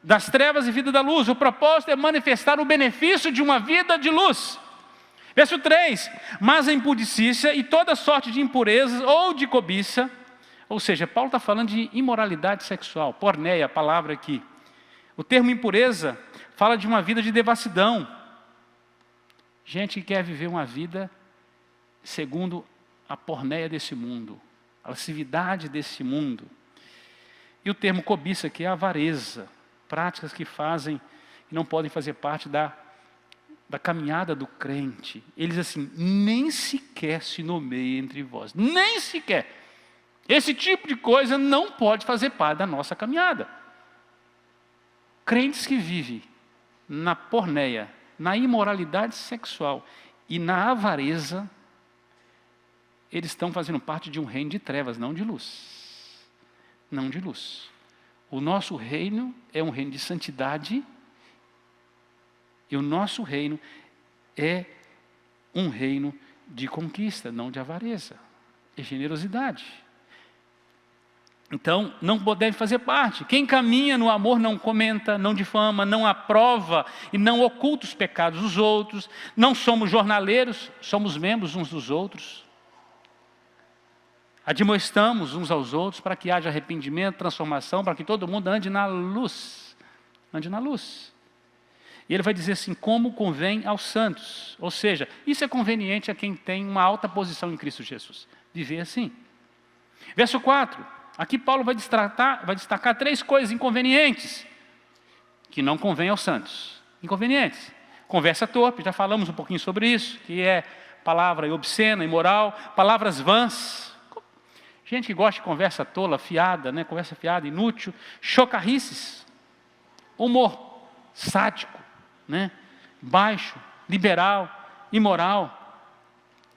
das trevas e vida da luz. O propósito é manifestar o benefício de uma vida de luz. Verso 3, mas a impudicícia e toda sorte de impurezas ou de cobiça, ou seja, Paulo está falando de imoralidade sexual, porneia, a palavra aqui. O termo impureza fala de uma vida de devassidão. Gente que quer viver uma vida segundo a porneia desse mundo, a lascividade desse mundo. E o termo cobiça aqui é avareza, práticas que não podem fazer parte da caminhada do crente. Ele diz assim: nem sequer se nomeie entre vós, nem sequer. Esse tipo de coisa não pode fazer parte da nossa caminhada. Crentes que vivem na porneia, na imoralidade sexual e na avareza, eles estão fazendo parte de um reino de trevas, não de luz. Não de luz. O nosso reino é um reino de santidade e o nosso reino é um reino de conquista, não de avareza, é generosidade. Então, não deve fazer parte. Quem caminha no amor não comenta, não difama, não aprova e não oculta os pecados dos outros. Não somos jornaleiros, somos membros uns dos outros. Admoestamos uns aos outros para que haja arrependimento, transformação, para que todo mundo ande na luz. Ande na luz. E ele vai dizer assim: como convém aos santos. Ou seja, isso é conveniente a quem tem uma alta posição em Cristo Jesus. Viver assim. Verso 4. Aqui Paulo vai destacar 3 coisas inconvenientes que não convém aos santos. Inconvenientes. Conversa torpe, já falamos um pouquinho sobre isso, que é palavra obscena, imoral, palavras vãs. Gente que gosta de conversa tola, fiada, né? Conversa fiada, inútil. Chocarrices. Humor sádico, né? Baixo, liberal, imoral.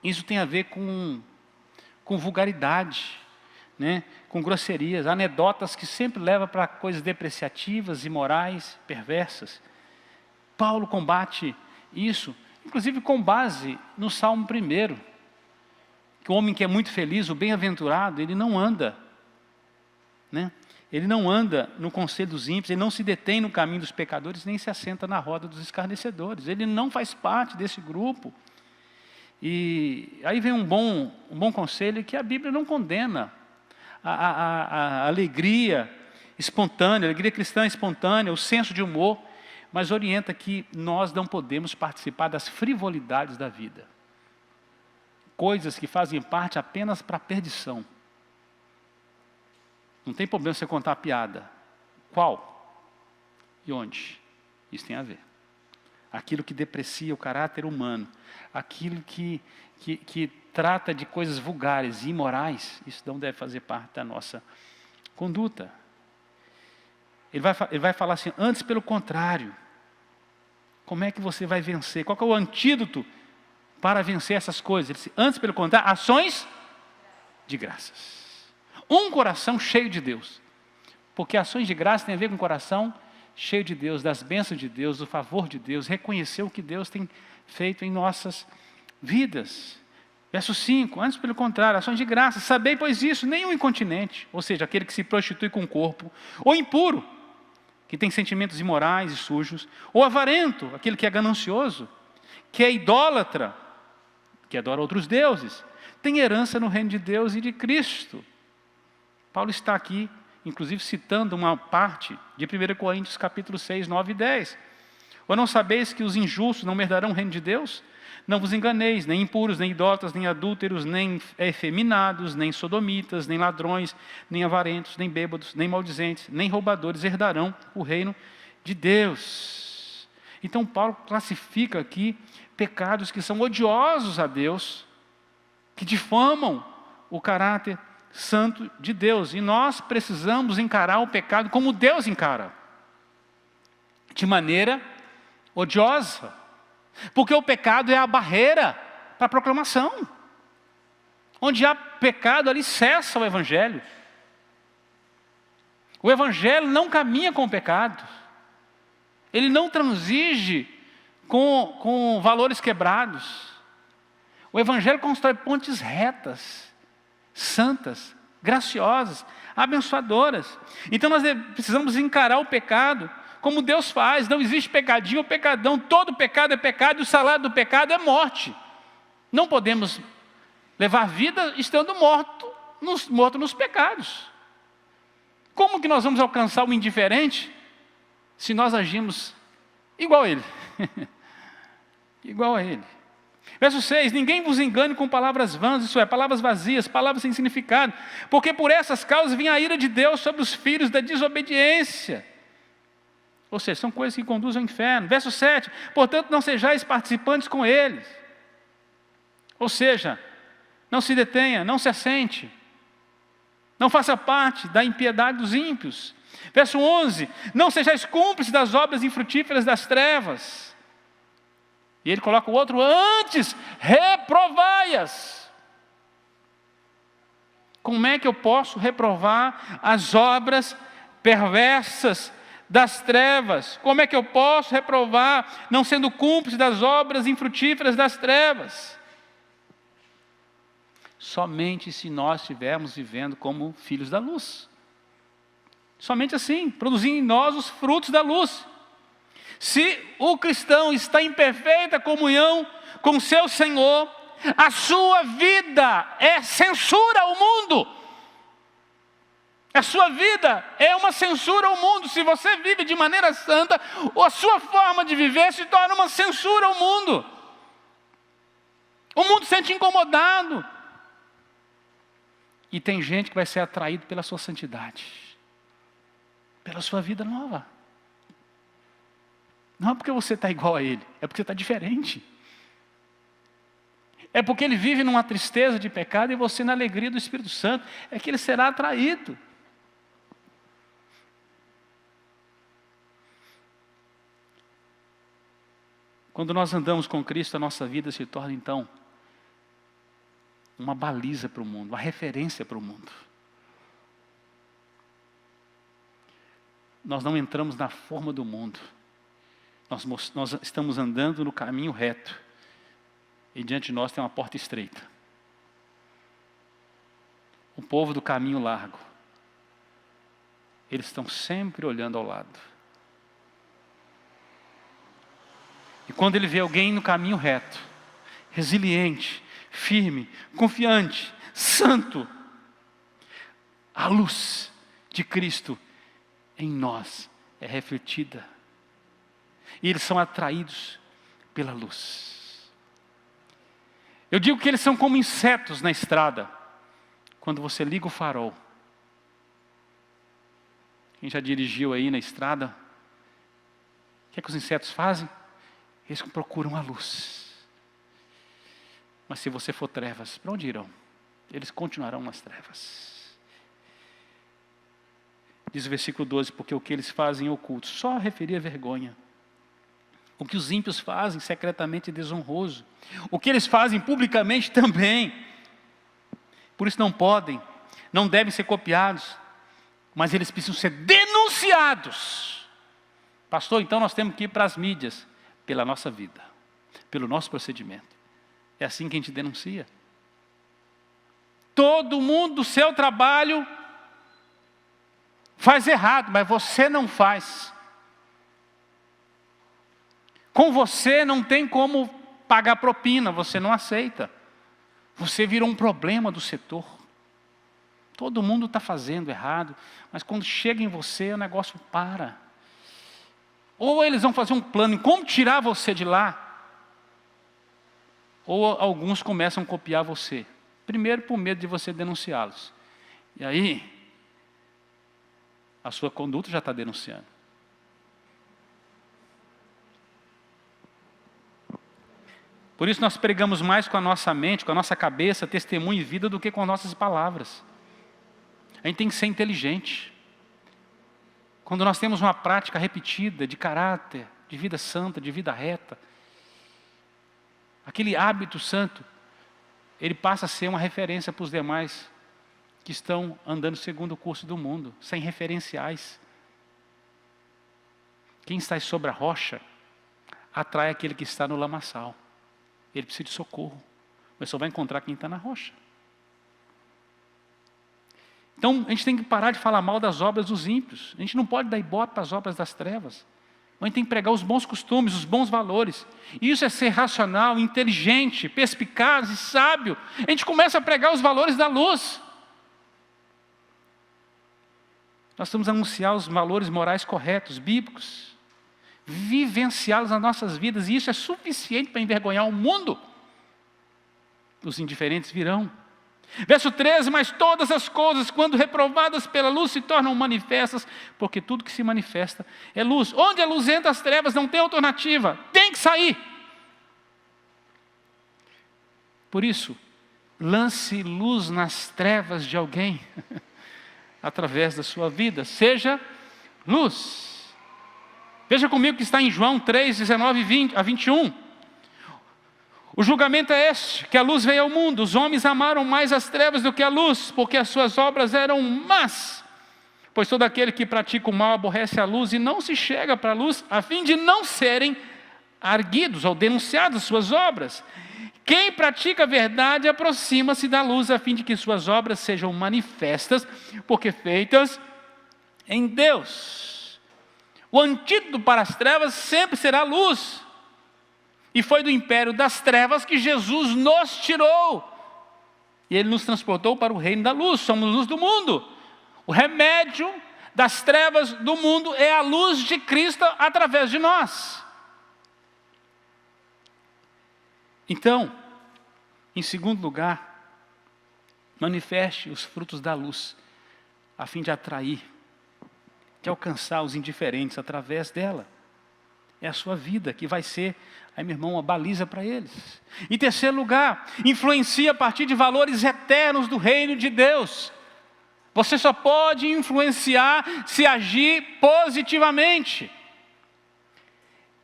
Isso tem a ver com vulgaridade, né? Com grosserias, anedotas que sempre levam para coisas depreciativas, imorais, perversas. Paulo combate isso, inclusive com base no Salmo 1, que o homem que é muito feliz, o bem-aventurado, ele não anda, né? Ele não anda no conselho dos ímpios, ele não se detém no caminho dos pecadores, nem se assenta na roda dos escarnecedores. Ele não faz parte desse grupo. E aí vem um bom conselho, que a Bíblia não condena a alegria espontânea, a alegria cristã espontânea, o senso de humor, mas orienta que nós não podemos participar das frivolidades da vida. Coisas que fazem parte apenas para a perdição. Não tem problema você contar a piada. Qual? E onde? Isso tem a ver. Aquilo que deprecia o caráter humano, aquilo que trata de coisas vulgares e imorais, isso não deve fazer parte da nossa conduta. Ele vai falar assim, antes pelo contrário. Como é que você vai vencer? Qual que é o antídoto para vencer essas coisas? Ele disse, antes pelo contrário, ações de graças. Um coração cheio de Deus. Porque ações de graça tem a ver com o coração cheio de Deus, das bênçãos de Deus, do favor de Deus, reconhecer o que Deus tem feito em nossas vidas. Verso 5, antes pelo contrário, ações de graça, sabei pois isso, nenhum incontinente, ou seja, aquele que se prostitui com o corpo, ou impuro, que tem sentimentos imorais e sujos, ou avarento, aquele que é ganancioso, que é idólatra, que adora outros deuses, tem herança no reino de Deus e de Cristo. Paulo está aqui, inclusive citando uma parte de 1 Coríntios capítulo 6, 9 e 10. Ou não sabeis que os injustos não herdarão o reino de Deus? Não vos enganeis, nem impuros, nem idólatras, nem adúlteros, nem efeminados, nem sodomitas, nem ladrões, nem avarentos, nem bêbados, nem maldizentes, nem roubadores herdarão o reino de Deus. Então Paulo classifica aqui pecados que são odiosos a Deus, que difamam o caráter santo de Deus. E nós precisamos encarar o pecado como Deus encara. De maneira odiosa. Porque o pecado é a barreira para a proclamação. Onde há pecado, ali cessa o Evangelho. O Evangelho não caminha com o pecado. Ele não transige com valores quebrados. O Evangelho constrói pontes retas, santas, graciosas, abençoadoras. Então nós precisamos encarar o pecado como Deus faz. Não existe pecadinho ou pecadão. Todo pecado é pecado e o salário do pecado é morte. Não podemos levar vida estando morto nos pecados. Como que nós vamos alcançar o indiferente se nós agimos igual a ele? Igual a ele. Verso 6, ninguém vos engane com palavras vãs, isso é, palavras vazias, palavras sem significado, porque por essas causas vem a ira de Deus sobre os filhos da desobediência. Ou seja, são coisas que conduzem ao inferno. Verso 7, portanto não sejais participantes com eles. Ou seja, não se detenha, não se assente, não faça parte da impiedade dos ímpios. Verso 11, não sejais cúmplices das obras infrutíferas das trevas. E ele coloca o outro, antes, reprovai-as. Como é que eu posso reprovar as obras perversas das trevas? Como é que eu posso reprovar, não sendo cúmplice das obras infrutíferas das trevas? Somente se nós estivermos vivendo como filhos da luz. Somente assim, produzindo em nós os frutos da luz. Se o cristão está em perfeita comunhão com seu Senhor, a sua vida é censura ao mundo. A sua vida é uma censura ao mundo. Se você vive de maneira santa, a sua forma de viver se torna uma censura ao mundo. O mundo se sente incomodado. E tem gente que vai ser atraído pela sua santidade, pela sua vida nova. Não é porque você está igual a ele, é porque você está diferente. É porque ele vive numa tristeza de pecado e você na alegria do Espírito Santo, é que ele será atraído. Quando nós andamos com Cristo, a nossa vida se torna então uma baliza para o mundo, uma referência para o mundo. Nós não entramos na forma do mundo. Nós estamos andando no caminho reto. E diante de nós tem uma porta estreita. O povo do caminho largo. Eles estão sempre olhando ao lado. E quando ele vê alguém no caminho reto, resiliente, firme, confiante, santo, a luz de Cristo em nós é refletida. E eles são atraídos pela luz. Eu digo que eles são como insetos na estrada. Quando você liga o farol. Quem já dirigiu aí na estrada, o que é que os insetos fazem? Eles procuram a luz. Mas se você for trevas, para onde irão? Eles continuarão nas trevas. Diz o versículo 12, porque o que eles fazem em oculto só referia vergonha. O que os ímpios fazem secretamente é desonroso. O que eles fazem publicamente também. Por isso não devem ser copiados, mas eles precisam ser denunciados. Pastor, então nós temos que ir para as mídias, pela nossa vida, pelo nosso procedimento. É assim que a gente denuncia. Todo mundo do seu trabalho faz errado, mas você não faz. Com você não tem como pagar propina, você não aceita. Você virou um problema do setor. Todo mundo está fazendo errado, mas quando chega em você, o negócio para. Ou eles vão fazer um plano em como tirar você de lá, ou alguns começam a copiar você. Primeiro por medo de você denunciá-los. E aí, a sua conduta já está denunciando. Por isso nós pregamos mais com a nossa mente, com a nossa cabeça, testemunho e vida, do que com as nossas palavras. A gente tem que ser inteligente. Quando nós temos uma prática repetida de caráter, de vida santa, de vida reta, aquele hábito santo, ele passa a ser uma referência para os demais que estão andando segundo o curso do mundo, sem referenciais. Quem está sobre a rocha, atrai aquele que está no lamaçal. Ele precisa de socorro, mas só vai encontrar quem está na rocha. Então, a gente tem que parar de falar mal das obras dos ímpios. A gente não pode dar ibope para as obras das trevas. A gente tem que pregar os bons costumes, os bons valores. E isso é ser racional, inteligente, perspicaz e sábio. A gente começa a pregar os valores da luz. Nós estamos a anunciar os valores morais corretos, bíblicos. Vivenciá-los nas nossas vidas. E isso é suficiente para envergonhar o mundo. Os indiferentes virão. Verso 13, mas todas as coisas, quando reprovadas pela luz, se tornam manifestas, porque tudo que se manifesta é luz. Onde a luz entra, as trevas não tem alternativa, tem que sair. Por isso, lance luz nas trevas de alguém, através da sua vida, seja luz. Veja comigo que está em João 3, 19 a 21. O julgamento é este, que a luz veio ao mundo, os homens amaram mais as trevas do que a luz, porque as suas obras eram más. Pois todo aquele que pratica o mal aborrece a luz e não se chega para a luz, a fim de não serem arguidos ou denunciados as suas obras. Quem pratica a verdade aproxima-se da luz, a fim de que suas obras sejam manifestas, porque feitas em Deus. O antídoto para as trevas sempre será a luz. E foi do império das trevas que Jesus nos tirou. E Ele nos transportou para o reino da luz. Somos luz do mundo. O remédio das trevas do mundo é a luz de Cristo através de nós. Então, em segundo lugar, manifeste os frutos da luz, a fim de atrair, de alcançar os indiferentes através dela. É a sua vida que vai ser, aí meu irmão, uma baliza para eles. Em terceiro lugar, influencia a partir de valores eternos do reino de Deus. Você só pode influenciar se agir positivamente.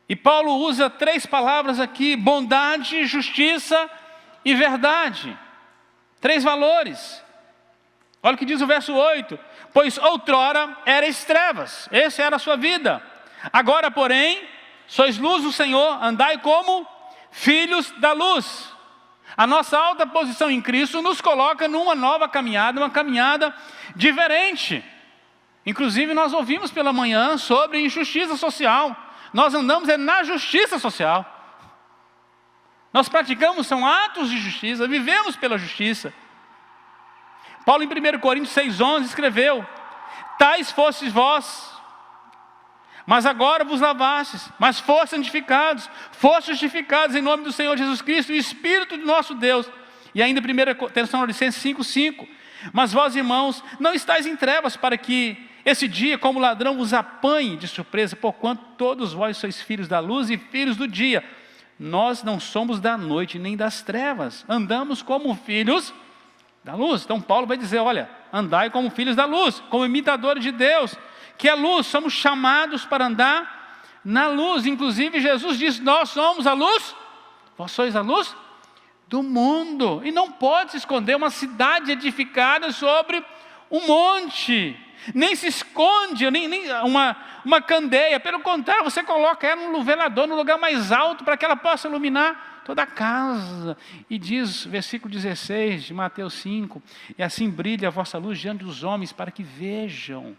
E Paulo usa 3 palavras aqui: bondade, justiça e verdade. 3 valores. Olha o que diz o verso 8. Pois outrora erais trevas, essa era a sua vida. Agora, porém, sois luz do Senhor, andai como filhos da luz. A nossa alta posição em Cristo nos coloca numa nova caminhada, uma caminhada diferente. Inclusive nós ouvimos pela manhã sobre injustiça social. Nós andamos na justiça social. Nós praticamos, são atos de justiça, vivemos pela justiça. Paulo em 1 Coríntios 6,11 escreveu: tais fostes vós, mas agora vos lavastes, mas fostes santificados, fostes justificados em nome do Senhor Jesus Cristo, o Espírito do nosso Deus. E ainda 1 Tessalonicenses 5,5: mas vós, irmãos, não estáis em trevas, para que esse dia, como ladrão, vos apanhe de surpresa, porquanto todos vós sois filhos da luz e filhos do dia. Nós não somos da noite nem das trevas, andamos como filhos da luz. Então Paulo vai dizer, olha, andai como filhos da luz, como imitadores de Deus, que é luz. Somos chamados para andar na luz. Inclusive Jesus diz, nós somos a luz, vós sois a luz do mundo. E não pode se esconder uma cidade edificada sobre um monte, nem se esconde nem uma candeia. Pelo contrário, você coloca ela no velador, no lugar mais alto, para que ela possa iluminar toda a casa. E diz, versículo 16 de Mateus 5, e assim brilha a vossa luz diante dos homens, para que vejam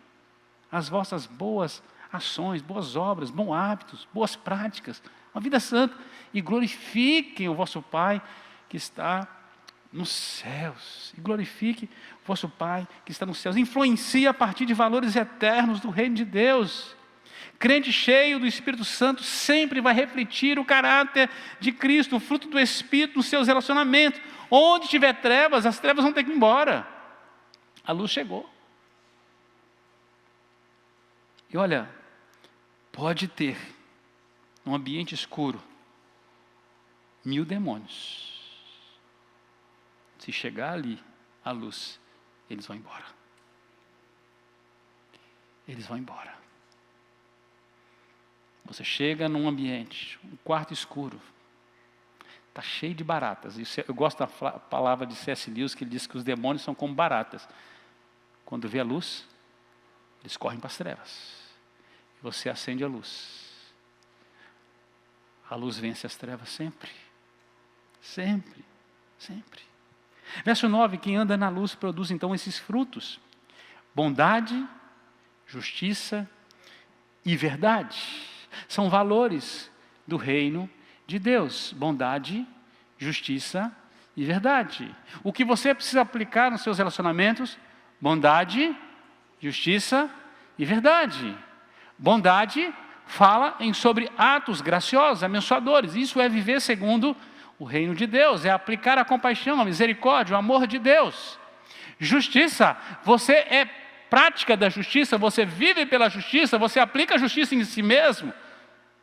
as vossas boas ações, boas obras, bons hábitos, boas práticas, uma vida santa, e glorifiquem o vosso Pai que está nos céus. E glorifique o vosso Pai que está nos céus. Influencie a partir de valores eternos do reino de Deus. Crente cheio do Espírito Santo sempre vai refletir o caráter de Cristo, o fruto do Espírito nos seus relacionamentos. Onde tiver trevas, as trevas vão ter que ir embora. A luz chegou. E olha, pode ter um ambiente escuro 1000 demônios. Se chegar ali a luz, eles vão embora. Eles vão embora. Você chega num ambiente, um quarto escuro, está cheio de baratas. Eu gosto da palavra de C.S. Lewis, que ele diz que os demônios são como baratas. Quando vê a luz, eles correm para as trevas. E você acende a luz. A luz vence as trevas sempre. Sempre. Sempre. Verso 9, quem anda na luz produz então esses frutos: bondade, justiça e verdade. São valores do reino de Deus: bondade, justiça e verdade. O que você precisa aplicar nos seus relacionamentos? Bondade, justiça e verdade. Bondade fala sobre atos graciosos, abençoadores. Isso é viver segundo o reino de Deus, é aplicar a compaixão, a misericórdia, o amor de Deus. Justiça, você é prática da justiça, você vive pela justiça, você aplica a justiça em si mesmo.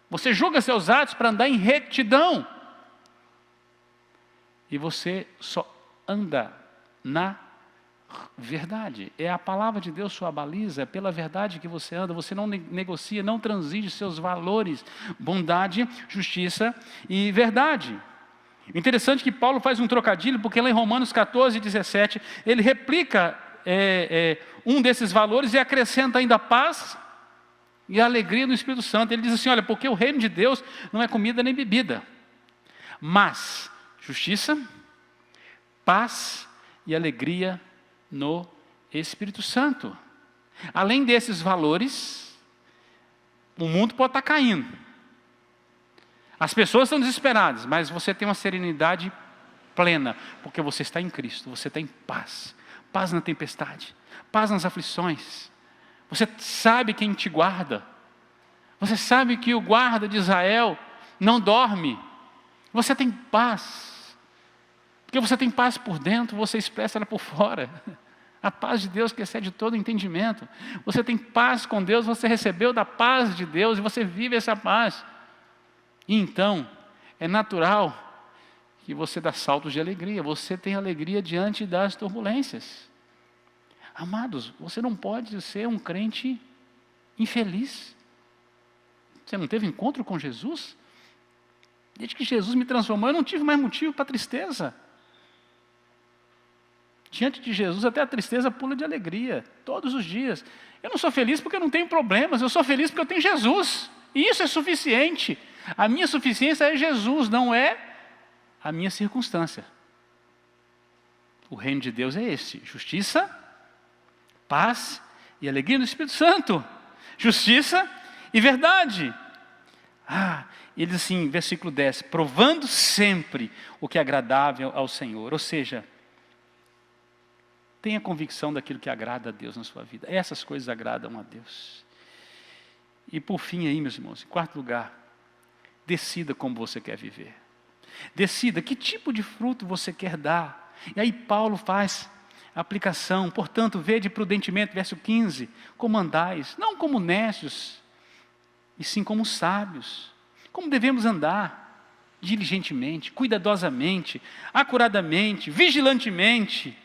Você julga seus atos para andar em retidão. E você só anda na verdade. É a palavra de Deus sua baliza, é pela verdade que você anda. Você não negocia, não transige seus valores. Bondade, justiça e verdade. Interessante que Paulo faz um trocadilho, porque lá em Romanos 14, 17, ele replica um desses valores e acrescenta ainda paz e alegria no Espírito Santo. Ele diz assim, olha, porque o reino de Deus não é comida nem bebida, mas justiça, paz e alegria no Espírito Santo. Além desses valores, o mundo pode estar caindo. As pessoas estão desesperadas, mas você tem uma serenidade plena, porque você está em Cristo, você tem paz. Paz na tempestade, paz nas aflições. Você sabe quem te guarda. Você sabe que o guarda de Israel não dorme. Você tem paz. Porque você tem paz por dentro, você expressa ela por fora. A paz de Deus que excede todo entendimento. Você tem paz com Deus, você recebeu da paz de Deus e você vive essa paz. E então, é natural que você dá saltos de alegria. Você tem alegria diante das turbulências. Amados, você não pode ser um crente infeliz. Você não teve encontro com Jesus? Desde que Jesus me transformou, eu não tive mais motivo para tristeza. Diante de Jesus até a tristeza pula de alegria, todos os dias. Eu não sou feliz porque eu não tenho problemas, eu sou feliz porque eu tenho Jesus. E isso é suficiente. A minha suficiência é Jesus, não é a minha circunstância. O reino de Deus é esse: justiça, paz e alegria no Espírito Santo. Justiça e verdade. Ele diz assim, versículo 10, provando sempre o que é agradável ao Senhor. Ou seja, tenha convicção daquilo que agrada a Deus na sua vida. Essas coisas agradam a Deus. E por fim aí, meus irmãos, em quarto lugar, decida como você quer viver. Decida que tipo de fruto você quer dar. E aí Paulo faz a aplicação. Portanto, vede prudentemente, verso 15, como andais, não como necios, e sim como sábios. Como devemos andar? Diligentemente, cuidadosamente, acuradamente, vigilantemente.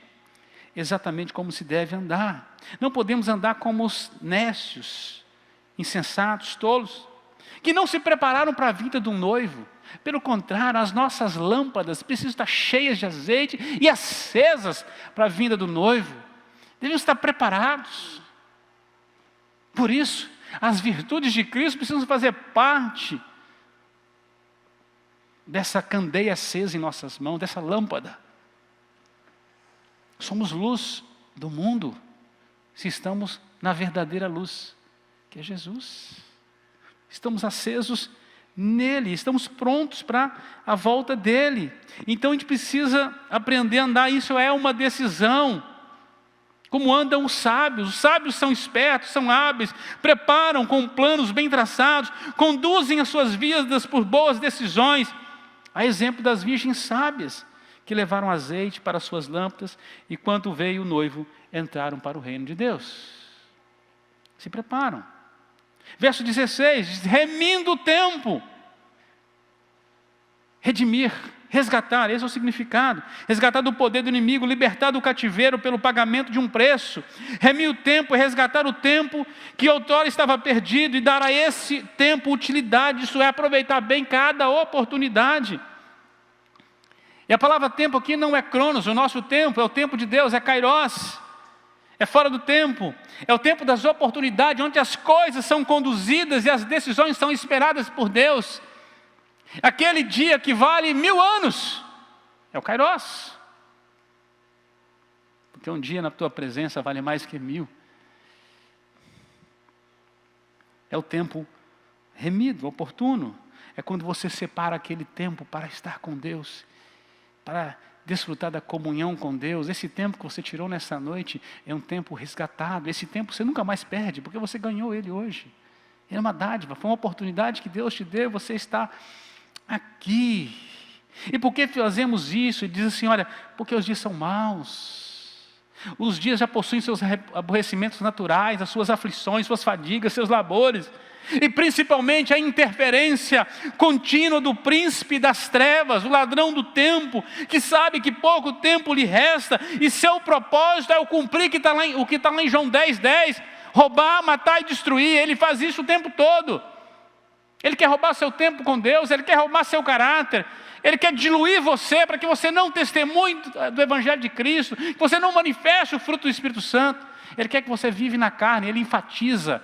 Exatamente como se deve andar. Não podemos andar como os nécios, insensatos, tolos, que não se prepararam para a vida de um noivo. Pelo contrário, as nossas lâmpadas precisam estar cheias de azeite e acesas para a vinda do noivo. Devemos estar preparados. Por isso, as virtudes de Cristo precisam fazer parte dessa candeia acesa em nossas mãos, dessa lâmpada. Somos luz do mundo se estamos na verdadeira luz, que é Jesus. Estamos acesos nele, estamos prontos para a volta dele. Então a gente precisa aprender a andar, isso é uma decisão. Como andam os sábios são espertos, são hábeis, preparam com planos bem traçados, conduzem as suas vidas por boas decisões, a exemplo das virgens sábias, que levaram azeite para as suas lâmpadas, e quando veio o noivo, entraram para o reino de Deus. Se preparam. Verso 16, diz, remindo o tempo. Redimir, resgatar, esse é o significado. Resgatar do poder do inimigo, libertar do cativeiro pelo pagamento de um preço. Remir o tempo é resgatar o tempo que outrora estava perdido e dar a esse tempo utilidade, isso é aproveitar bem cada oportunidade. E a palavra tempo aqui não é cronos, o nosso tempo é o tempo de Deus, é kairos, é fora do tempo, é o tempo das oportunidades, onde as coisas são conduzidas e as decisões são esperadas por Deus. Aquele dia que vale 1000 anos, é o kairos, porque um dia na tua presença vale mais que 1000. É o tempo remido, oportuno, é quando você separa aquele tempo para estar com Deus, para desfrutar da comunhão com Deus. Esse tempo que você tirou nessa noite é um tempo resgatado. Esse tempo você nunca mais perde, porque você ganhou ele hoje. É uma dádiva, foi uma oportunidade que Deus te deu, você está aqui. E por que fazemos isso? Ele diz assim, olha, porque os dias são maus. Os dias já possuem seus aborrecimentos naturais, as suas aflições, suas fadigas, seus labores. E principalmente a interferência contínua do príncipe das trevas, o ladrão do tempo, que sabe que pouco tempo lhe resta, e seu propósito é o cumprir o que está lá em João 10:10, roubar, matar e destruir. Ele faz isso o tempo todo. Ele quer roubar seu tempo com Deus, ele quer roubar seu caráter, ele quer diluir você para que você não testemunhe do Evangelho de Cristo, que você não manifeste o fruto do Espírito Santo. Ele quer que você vive na carne, ele enfatiza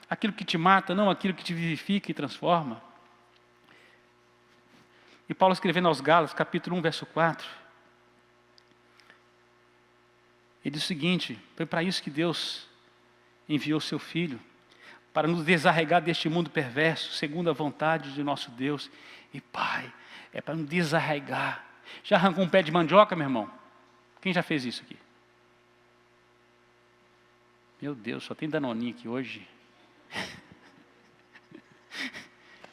aquilo que te mata, não aquilo que te vivifica e transforma. E Paulo escrevendo aos Gálatas, capítulo 1, verso 4, ele diz o seguinte, foi para isso que Deus enviou seu Filho, para nos desarregar deste mundo perverso, segundo a vontade de nosso Deus e Pai. É para nos desarregar. Já arrancou um pé de mandioca, meu irmão? Quem já fez isso aqui? Meu Deus, só tem danoninho aqui hoje.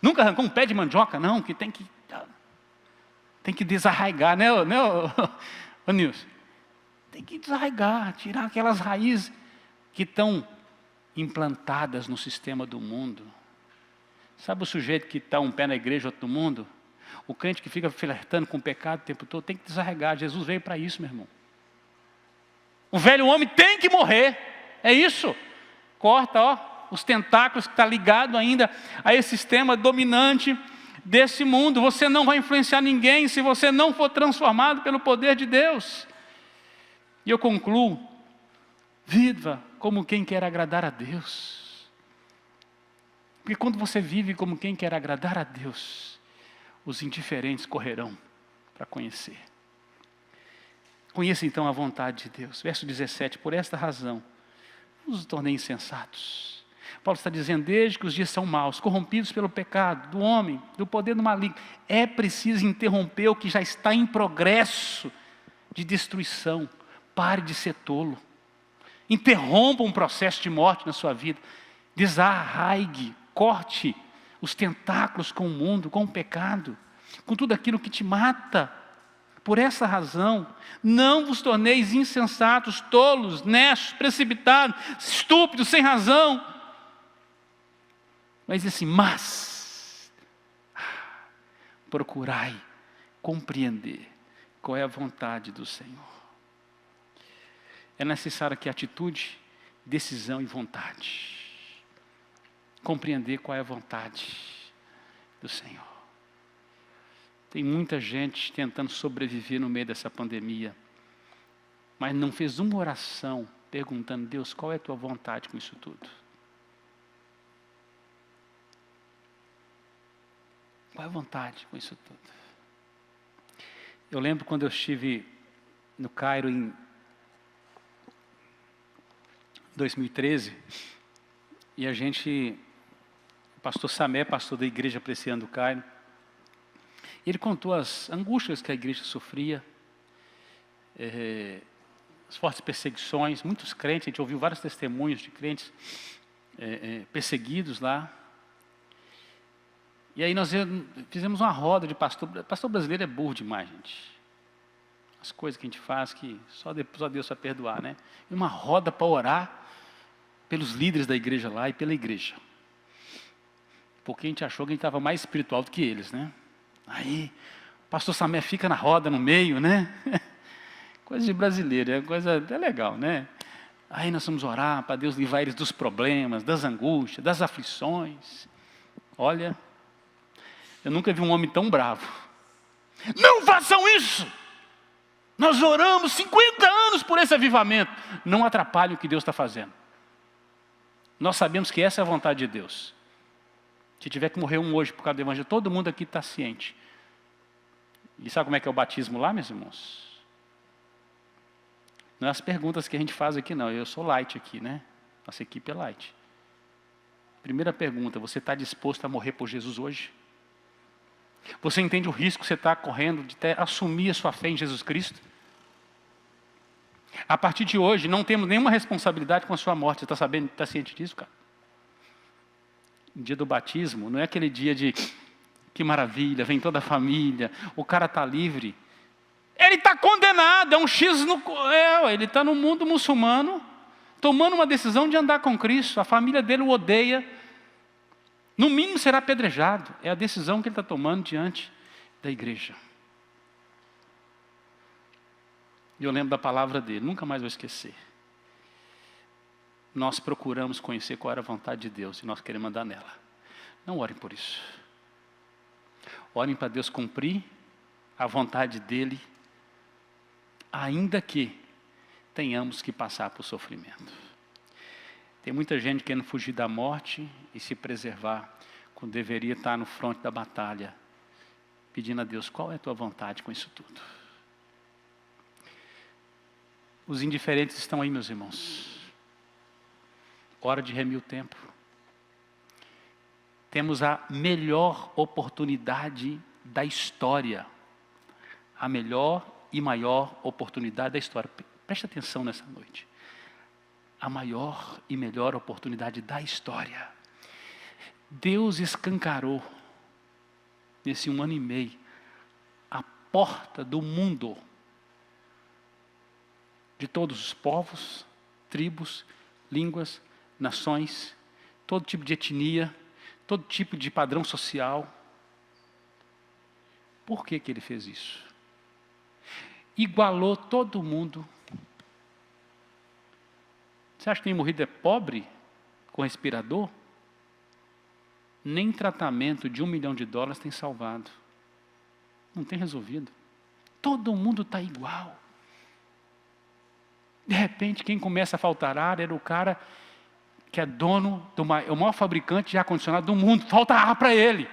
Nunca arrancou um pé de mandioca, não, que tem que desarraigar, né, ô Nilson? Tem que desarraigar, tirar aquelas raízes que estão implantadas no sistema do mundo. Sabe o sujeito que está um pé na igreja, outro no mundo? O crente que fica flertando com o pecado o tempo todo, tem que desarraigar. Jesus veio para isso, meu irmão. O velho homem tem que morrer, é isso. Corta, os tentáculos que está ligado ainda a esse sistema dominante desse mundo. Você não vai influenciar ninguém se você não for transformado pelo poder de Deus. E eu concluo, viva como quem quer agradar a Deus. Porque quando você vive como quem quer agradar a Deus, os indiferentes correrão para conhecer. Conheça então a vontade de Deus. Verso 17, por esta razão, nos tornei insensatos. Paulo está dizendo, desde que os dias são maus, corrompidos pelo pecado, do homem, do poder do maligno, é preciso interromper o que já está em progresso de destruição. Pare de ser tolo. Interrompa um processo de morte na sua vida. Desarraigue, corte os tentáculos com o mundo, com o pecado, com tudo aquilo que te mata. Por essa razão, não vos torneis insensatos, tolos, necios, precipitados, estúpidos, sem razão. Mas assim, procurai compreender qual é a vontade do Senhor. É necessário que atitude, decisão e vontade. Compreender qual é a vontade do Senhor. Tem muita gente tentando sobreviver no meio dessa pandemia, mas não fez uma oração perguntando, Deus, qual é a tua vontade com isso tudo? Qual é a vontade com isso tudo? Eu lembro quando eu estive no Cairo em 2013, e a gente, o pastor Samé, pastor da igreja Apreciando o Cairo, ele contou as angústias que a igreja sofria, as fortes perseguições, muitos crentes, a gente ouviu vários testemunhos de crentes perseguidos lá. E aí nós fizemos uma roda de pastor brasileiro é burro demais, gente. As coisas que a gente faz que só Deus vai perdoar, né? E uma roda para orar pelos líderes da igreja lá e pela igreja. Porque a gente achou que a gente estava mais espiritual do que eles, né? Aí, o pastor Samé fica na roda, no meio, né? Coisa de brasileiro, é legal, né? Aí nós vamos orar para Deus livrar eles dos problemas, das angústias, das aflições. Olha, eu nunca vi um homem tão bravo. Não façam isso! Nós oramos 50 anos por esse avivamento. Não atrapalhe o que Deus está fazendo. Nós sabemos que essa é a vontade de Deus. Se tiver que morrer um hoje por causa do evangelho, todo mundo aqui está ciente. E sabe como é que é o batismo lá, meus irmãos? Não é as perguntas que a gente faz aqui, não. Eu sou light aqui, né? Nossa equipe é light. Primeira pergunta, você está disposto a morrer por Jesus hoje? Você entende o risco que você está correndo de assumir a sua fé em Jesus Cristo? A partir de hoje, não temos nenhuma responsabilidade com a sua morte. Você está sabendo, está ciente disso, cara? O dia do batismo não é aquele dia de que maravilha, vem toda a família, o cara está livre. Ele está condenado, é um X no... ele está no mundo muçulmano, tomando uma decisão de andar com Cristo. A família dele o odeia. No mínimo será apedrejado. É a decisão que ele está tomando diante da igreja. E eu lembro da palavra dele, nunca mais vou esquecer. Nós procuramos conhecer qual era a vontade de Deus e nós queremos andar nela. Não orem por isso. Orem para Deus cumprir a vontade dele, ainda que tenhamos que passar por sofrimento. Tem muita gente querendo fugir da morte e se preservar, quando deveria estar no fronte da batalha, pedindo a Deus, qual é a tua vontade com isso tudo? Os indiferentes estão aí, meus irmãos. Hora de remir o tempo. Temos a melhor oportunidade da história. A melhor e maior oportunidade da história. Preste atenção nessa noite. A maior e melhor oportunidade da história. Deus escancarou, nesse 1 ano e meio, a porta do mundo. De todos os povos, tribos, línguas, nações, todo tipo de etnia, todo tipo de padrão social. Por que ele fez isso? Igualou todo mundo. Você acha que quem morrido é pobre com respirador? Nem tratamento de $1 milhão tem salvado. Não tem resolvido. Todo mundo está igual. De repente, quem começa a faltar ar era o cara que é dono, é o maior fabricante de ar-condicionado do mundo. Falta ar para ele.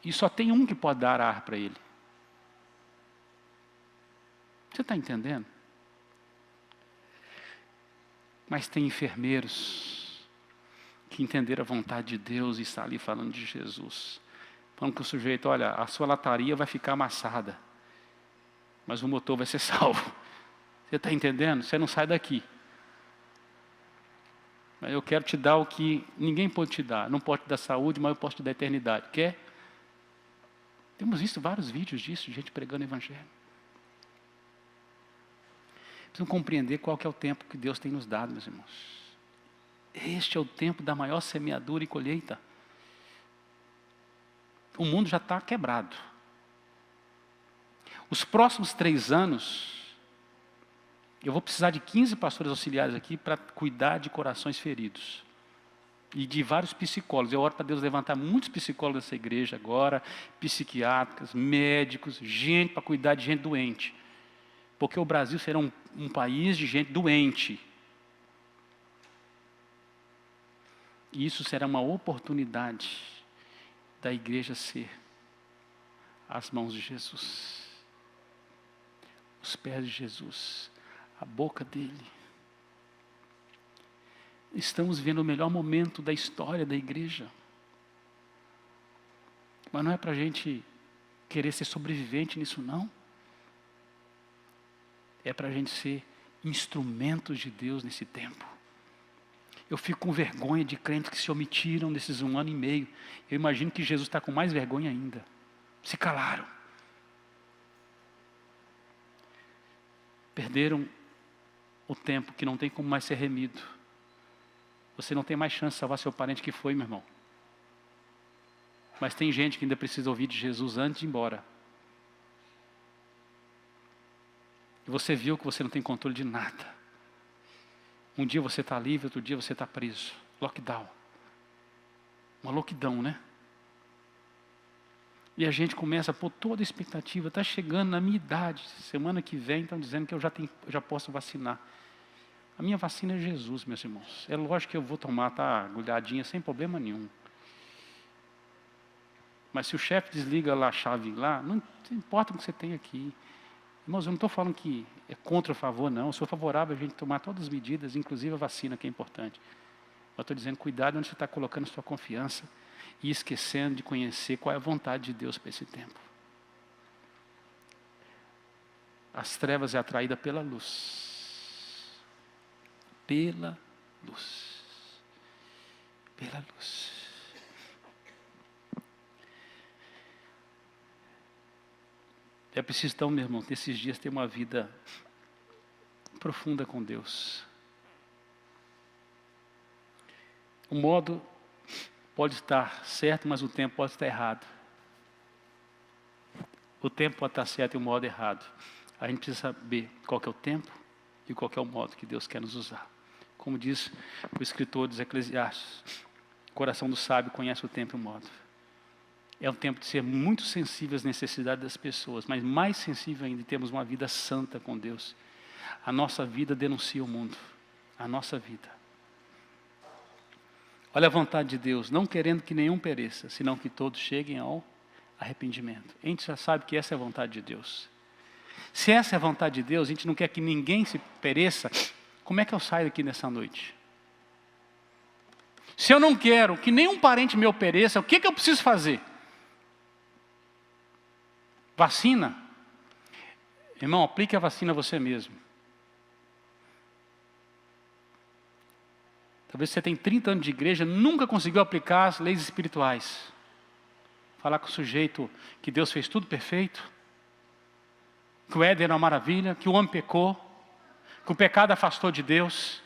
E só tem um que pode dar ar para ele. Você está entendendo? Mas tem enfermeiros que entenderam a vontade de Deus e estão ali falando de Jesus. Falando que o sujeito, olha, a sua lataria vai ficar amassada, mas o motor vai ser salvo. Você está entendendo? Você não sai daqui. Mas eu quero te dar o que ninguém pode te dar. Não pode te dar saúde, mas eu posso te dar eternidade. Quer? Temos visto vários vídeos disso, de gente pregando o evangelho. Precisamos compreender qual que é o tempo que Deus tem nos dado, meus irmãos. Este é o tempo da maior semeadura e colheita. O mundo já está quebrado. Os próximos 3 anos, eu vou precisar de 15 pastores auxiliares aqui para cuidar de corações feridos. E de vários psicólogos. Eu oro para Deus levantar muitos psicólogos dessa igreja agora, psiquiatras, médicos, gente para cuidar de gente doente. Porque o Brasil será um país de gente doente. E isso será uma oportunidade da igreja ser as mãos de Jesus, os pés de Jesus, a boca dele. Estamos vendo o melhor momento da história da igreja. Mas não é para a gente querer ser sobrevivente nisso, não. É para a gente ser instrumentos de Deus nesse tempo. Eu fico com vergonha de crentes que se omitiram nesses 1 ano e meio. Eu imagino que Jesus está com mais vergonha ainda. Se calaram. Perderam o tempo que não tem como mais ser remido. Você não tem mais chance de salvar seu parente que foi, meu irmão. Mas tem gente que ainda precisa ouvir de Jesus antes de ir embora. E você viu que você não tem controle de nada. Um dia você está livre, outro dia você está preso. Lockdown. Uma louquidão, né? E a gente começa a pôr toda a expectativa. Está chegando na minha idade. Semana que vem estão dizendo que eu já posso vacinar. A minha vacina é Jesus, meus irmãos. É lógico que eu vou tomar, tá, agulhadinha, sem problema nenhum. Mas se o chefe desliga lá a chave lá, não importa o que você tem aqui. Irmãos, eu não estou falando que é contra ou a favor, não. Eu sou favorável a gente tomar todas as medidas, inclusive a vacina, que é importante. Eu estou dizendo, cuidado onde você está colocando sua confiança e esquecendo de conhecer qual é a vontade de Deus para esse tempo. As trevas é atraída pela luz. Pela luz. Pela luz. É preciso, então, meu irmão, nesses dias ter uma vida profunda com Deus. O modo pode estar certo, mas o tempo pode estar errado. O tempo pode estar certo e o modo errado. A gente precisa saber qual que é o tempo e qual que é o modo que Deus quer nos usar. Como diz o escritor dos Eclesiastes, o coração do sábio conhece o tempo e o modo. É um tempo de ser muito sensível às necessidades das pessoas, mas mais sensível ainda de termos uma vida santa com Deus. A nossa vida denuncia o mundo. A nossa vida. Olha a vontade de Deus, não querendo que nenhum pereça, senão que todos cheguem ao arrependimento. A gente já sabe que essa é a vontade de Deus. Se essa é a vontade de Deus, a gente não quer que ninguém se pereça, como é que eu saio daqui nessa noite? Se eu não quero que nenhum parente meu pereça, o que eu preciso fazer? Vacina? Irmão, aplique a vacina a você mesmo. Talvez você tenha 30 anos de igreja, nunca conseguiu aplicar as leis espirituais. Falar com o sujeito que Deus fez tudo perfeito, que o Éden era uma maravilha, que o homem pecou, que o pecado afastou de Deus,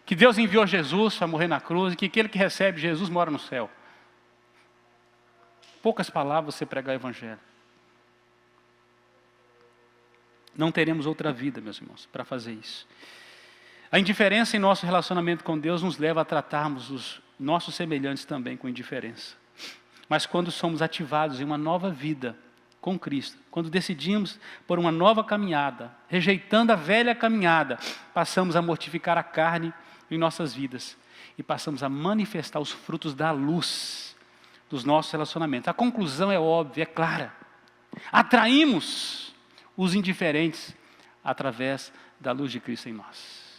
que Deus enviou Jesus para morrer na cruz, e que aquele que recebe Jesus mora no céu. Poucas palavras você pregar o evangelho. Não teremos outra vida, meus irmãos, para fazer isso. A indiferença em nosso relacionamento com Deus nos leva a tratarmos os nossos semelhantes também com indiferença. Mas quando somos ativados em uma nova vida com Cristo, quando decidimos por uma nova caminhada, rejeitando a velha caminhada, passamos a mortificar a carne em nossas vidas e passamos a manifestar os frutos da luz dos nossos relacionamentos. A conclusão é óbvia, é clara. Atraímos os indiferentes através da luz de Cristo em nós.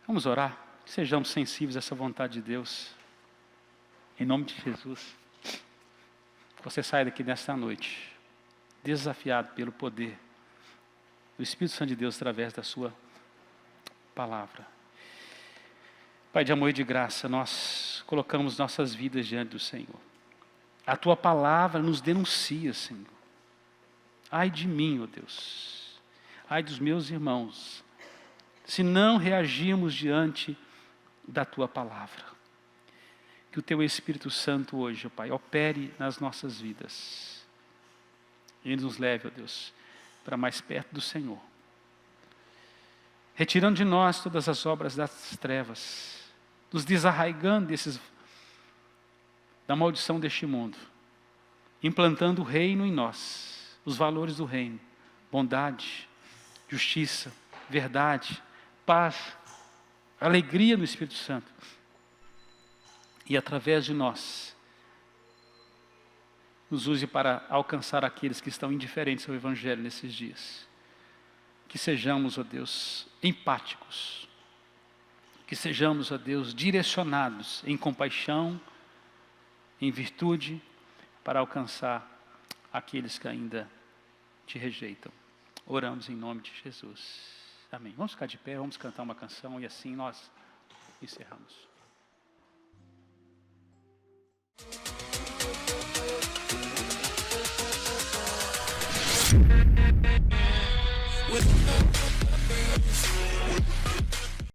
Vamos orar, sejamos sensíveis a essa vontade de Deus. Em nome de Jesus, você sai daqui nesta noite, desafiado pelo poder do Espírito Santo de Deus através da sua palavra. Pai de amor e de graça, nós colocamos nossas vidas diante do Senhor. A tua palavra nos denuncia, Senhor. Ai de mim, ó Deus, ai dos meus irmãos, se não reagirmos diante da tua palavra. Que o teu Espírito Santo hoje, ó Pai, opere nas nossas vidas. E nos leve, ó Deus, para mais perto do Senhor. Retirando de nós todas as obras das trevas, nos desarraigando da maldição deste mundo, implantando o reino em nós, os valores do reino, bondade, justiça, verdade, paz, alegria no Espírito Santo. E através de nós, nos use para alcançar aqueles que estão indiferentes ao Evangelho nesses dias. Que sejamos, ó Deus, empáticos. Que sejamos, ó Deus, direcionados em compaixão, em virtude, para alcançar aqueles que ainda te rejeitam. Oramos em nome de Jesus. Amém. Vamos ficar de pé, vamos cantar uma canção e assim nós encerramos.